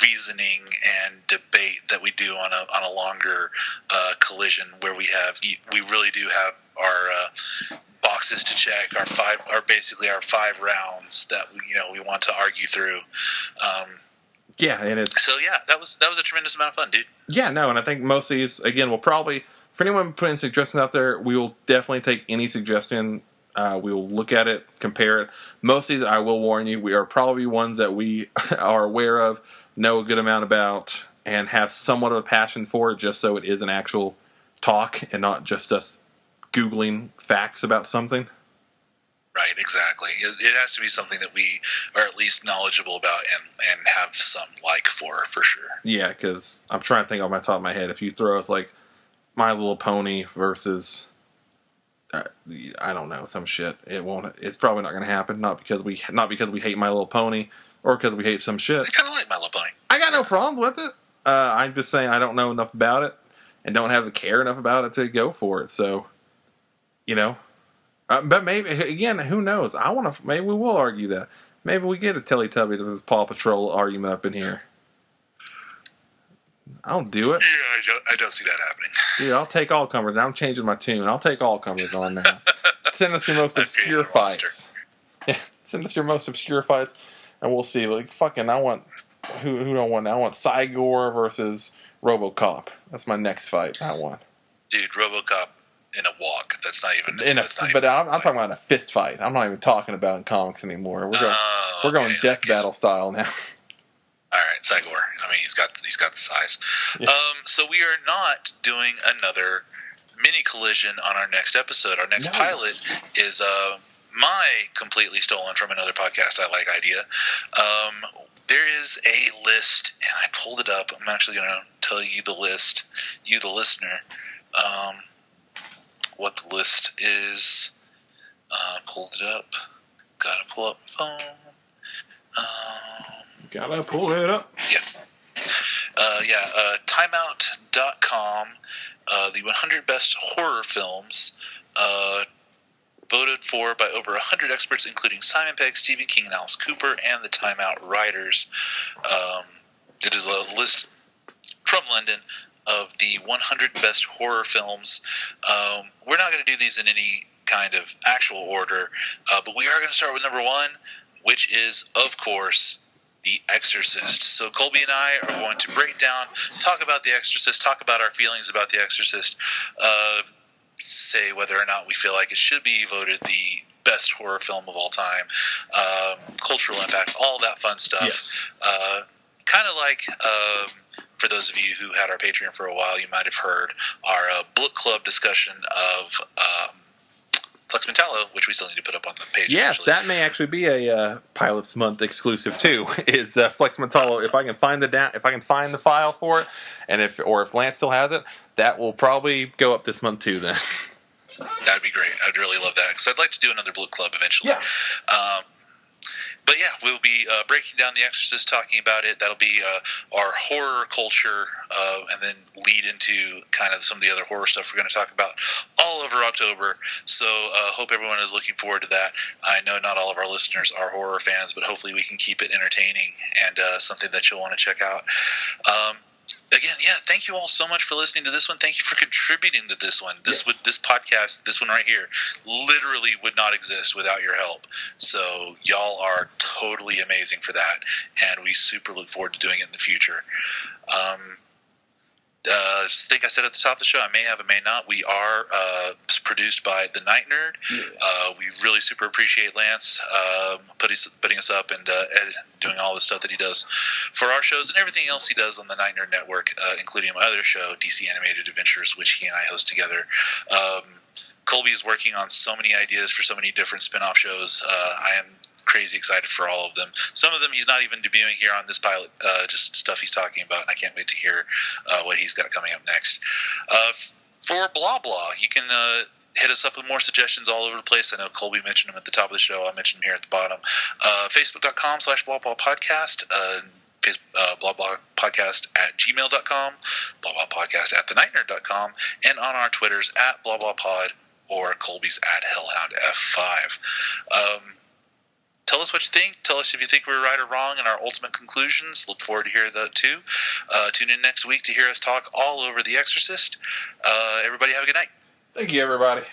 reasoning and debate that we do on a longer collision, where we really do have our boxes to check, basically our 5 rounds that we want to argue through. Yeah, and that was a tremendous amount of fun, dude. Yeah, no, and I think most of these, again, we'll probably, for anyone putting suggestions out there, we will definitely take any suggestion. We will look at it, compare it. Most of these, I will warn you, we are probably ones that we are aware of, know a good amount about, and have somewhat of a passion for it, just so it is an actual talk and not just us Googling facts about something. Right, exactly. It has to be something that we are at least knowledgeable about and have some like for sure. Yeah, because I'm trying to think off my top of my head. If you throw us like My Little Pony versus I don't know, some shit, it won't. It's probably not going to happen. Not because we hate My Little Pony or because we hate some shit. I kind of like My Little Pony. I got no problem with it. I'm just saying I don't know enough about it and don't have the care enough about it to go for it. So, but maybe, again, who knows? Maybe we will argue that. Maybe we get a Teletubbies versus Paw Patrol argument up in here. I'll do it. Yeah, I don't see that happening. Dude, I'll take all comers. I'm changing my tune. I'll take all comers on now. Send us your most obscure fights. Yeah, send us your most obscure fights, and we'll see. Like, fucking, I want... Who do I want? I want Cygor versus RoboCop. That's my next fight. I want. Dude, RoboCop in a walk. That's not even. But I'm talking about a fist fight. I'm not even talking about in comics anymore. We're going death battle style now. All right, Cygor. I mean, he's got the size. Yeah. So we are not doing another mini collision on our next episode. Our next pilot is my completely stolen from another podcast I like idea. There is a list, and I pulled it up. I'm actually going to tell you the list, you the listener, what the list is. Pulled it up. Gotta pull up my phone. Gotta pull it up. Yeah. Timeout.com, the 100 best horror films, voted for by over 100 experts, including Simon Pegg, Stephen King, and Alice Cooper, and the Time Out writers. It is a list from London of the 100 best horror films. We're not going to do these in any kind of actual order, but we are going to start with number 1, which is, of course, The Exorcist. So Colby and I are going to break down, talk about The Exorcist, talk about our feelings about The Exorcist, say whether or not we feel like it should be voted the best horror film of all time, cultural impact, all that fun stuff. Yes. Kind of like, for those of you who had our Patreon for a while, you might have heard our book club discussion of Flex Mentallo, which we still need to put up on the page. Yes, eventually. that may actually be a Pilots Month exclusive too. Is Flex Mentallo? If I can find the file for it, and if Lance still has it, that will probably go up this month too. Then that'd be great. I'd really love that because I'd like to do another book club eventually. Yeah. But yeah, we'll be breaking down The Exorcist, talking about it. That'll be our horror culture, and then lead into kind of some of the other horror stuff we're going to talk about all over October. So hope everyone is looking forward to that. I know not all of our listeners are horror fans, but hopefully we can keep it entertaining and something that you'll want to check out. Again, yeah, thank you all so much for listening to this one. Thank you for contributing to this one. This podcast, this one right here, literally would not exist without your help. So y'all are totally amazing for that, and we super look forward to doing it in the future. I think I said at the top of the show, I may have, I may not. We are produced by The Night Nerd. Yeah. We really super appreciate Lance putting us up and doing all the stuff that he does for our shows and everything else he does on the Night Nerd Network, including my other show, DC Animated Adventures, which he and I host together. Colby is working on so many ideas for so many different spin-off shows. I am crazy excited for all of them. Some of them he's not even debuting here on this pilot, just stuff he's talking about, and I can't wait to hear what he's got coming up next. For Blah Blah, you can hit us up with more suggestions all over the place. I know Colby mentioned them at the top of the show. I mentioned them here at the bottom. Facebook.com/Blah Blah Podcast. Blah Blah Podcast at gmail.com, Blah Blah Podcast at thenightnerd.com, and on our Twitters at Blah Blah Pod or Colby's at Hellhound F5. Tell us what you think. Tell us if you think we're right or wrong in our ultimate conclusions. Look forward to hearing that too. Tune in next week to hear us talk all over The Exorcist. Everybody have a good night. Thank you, everybody.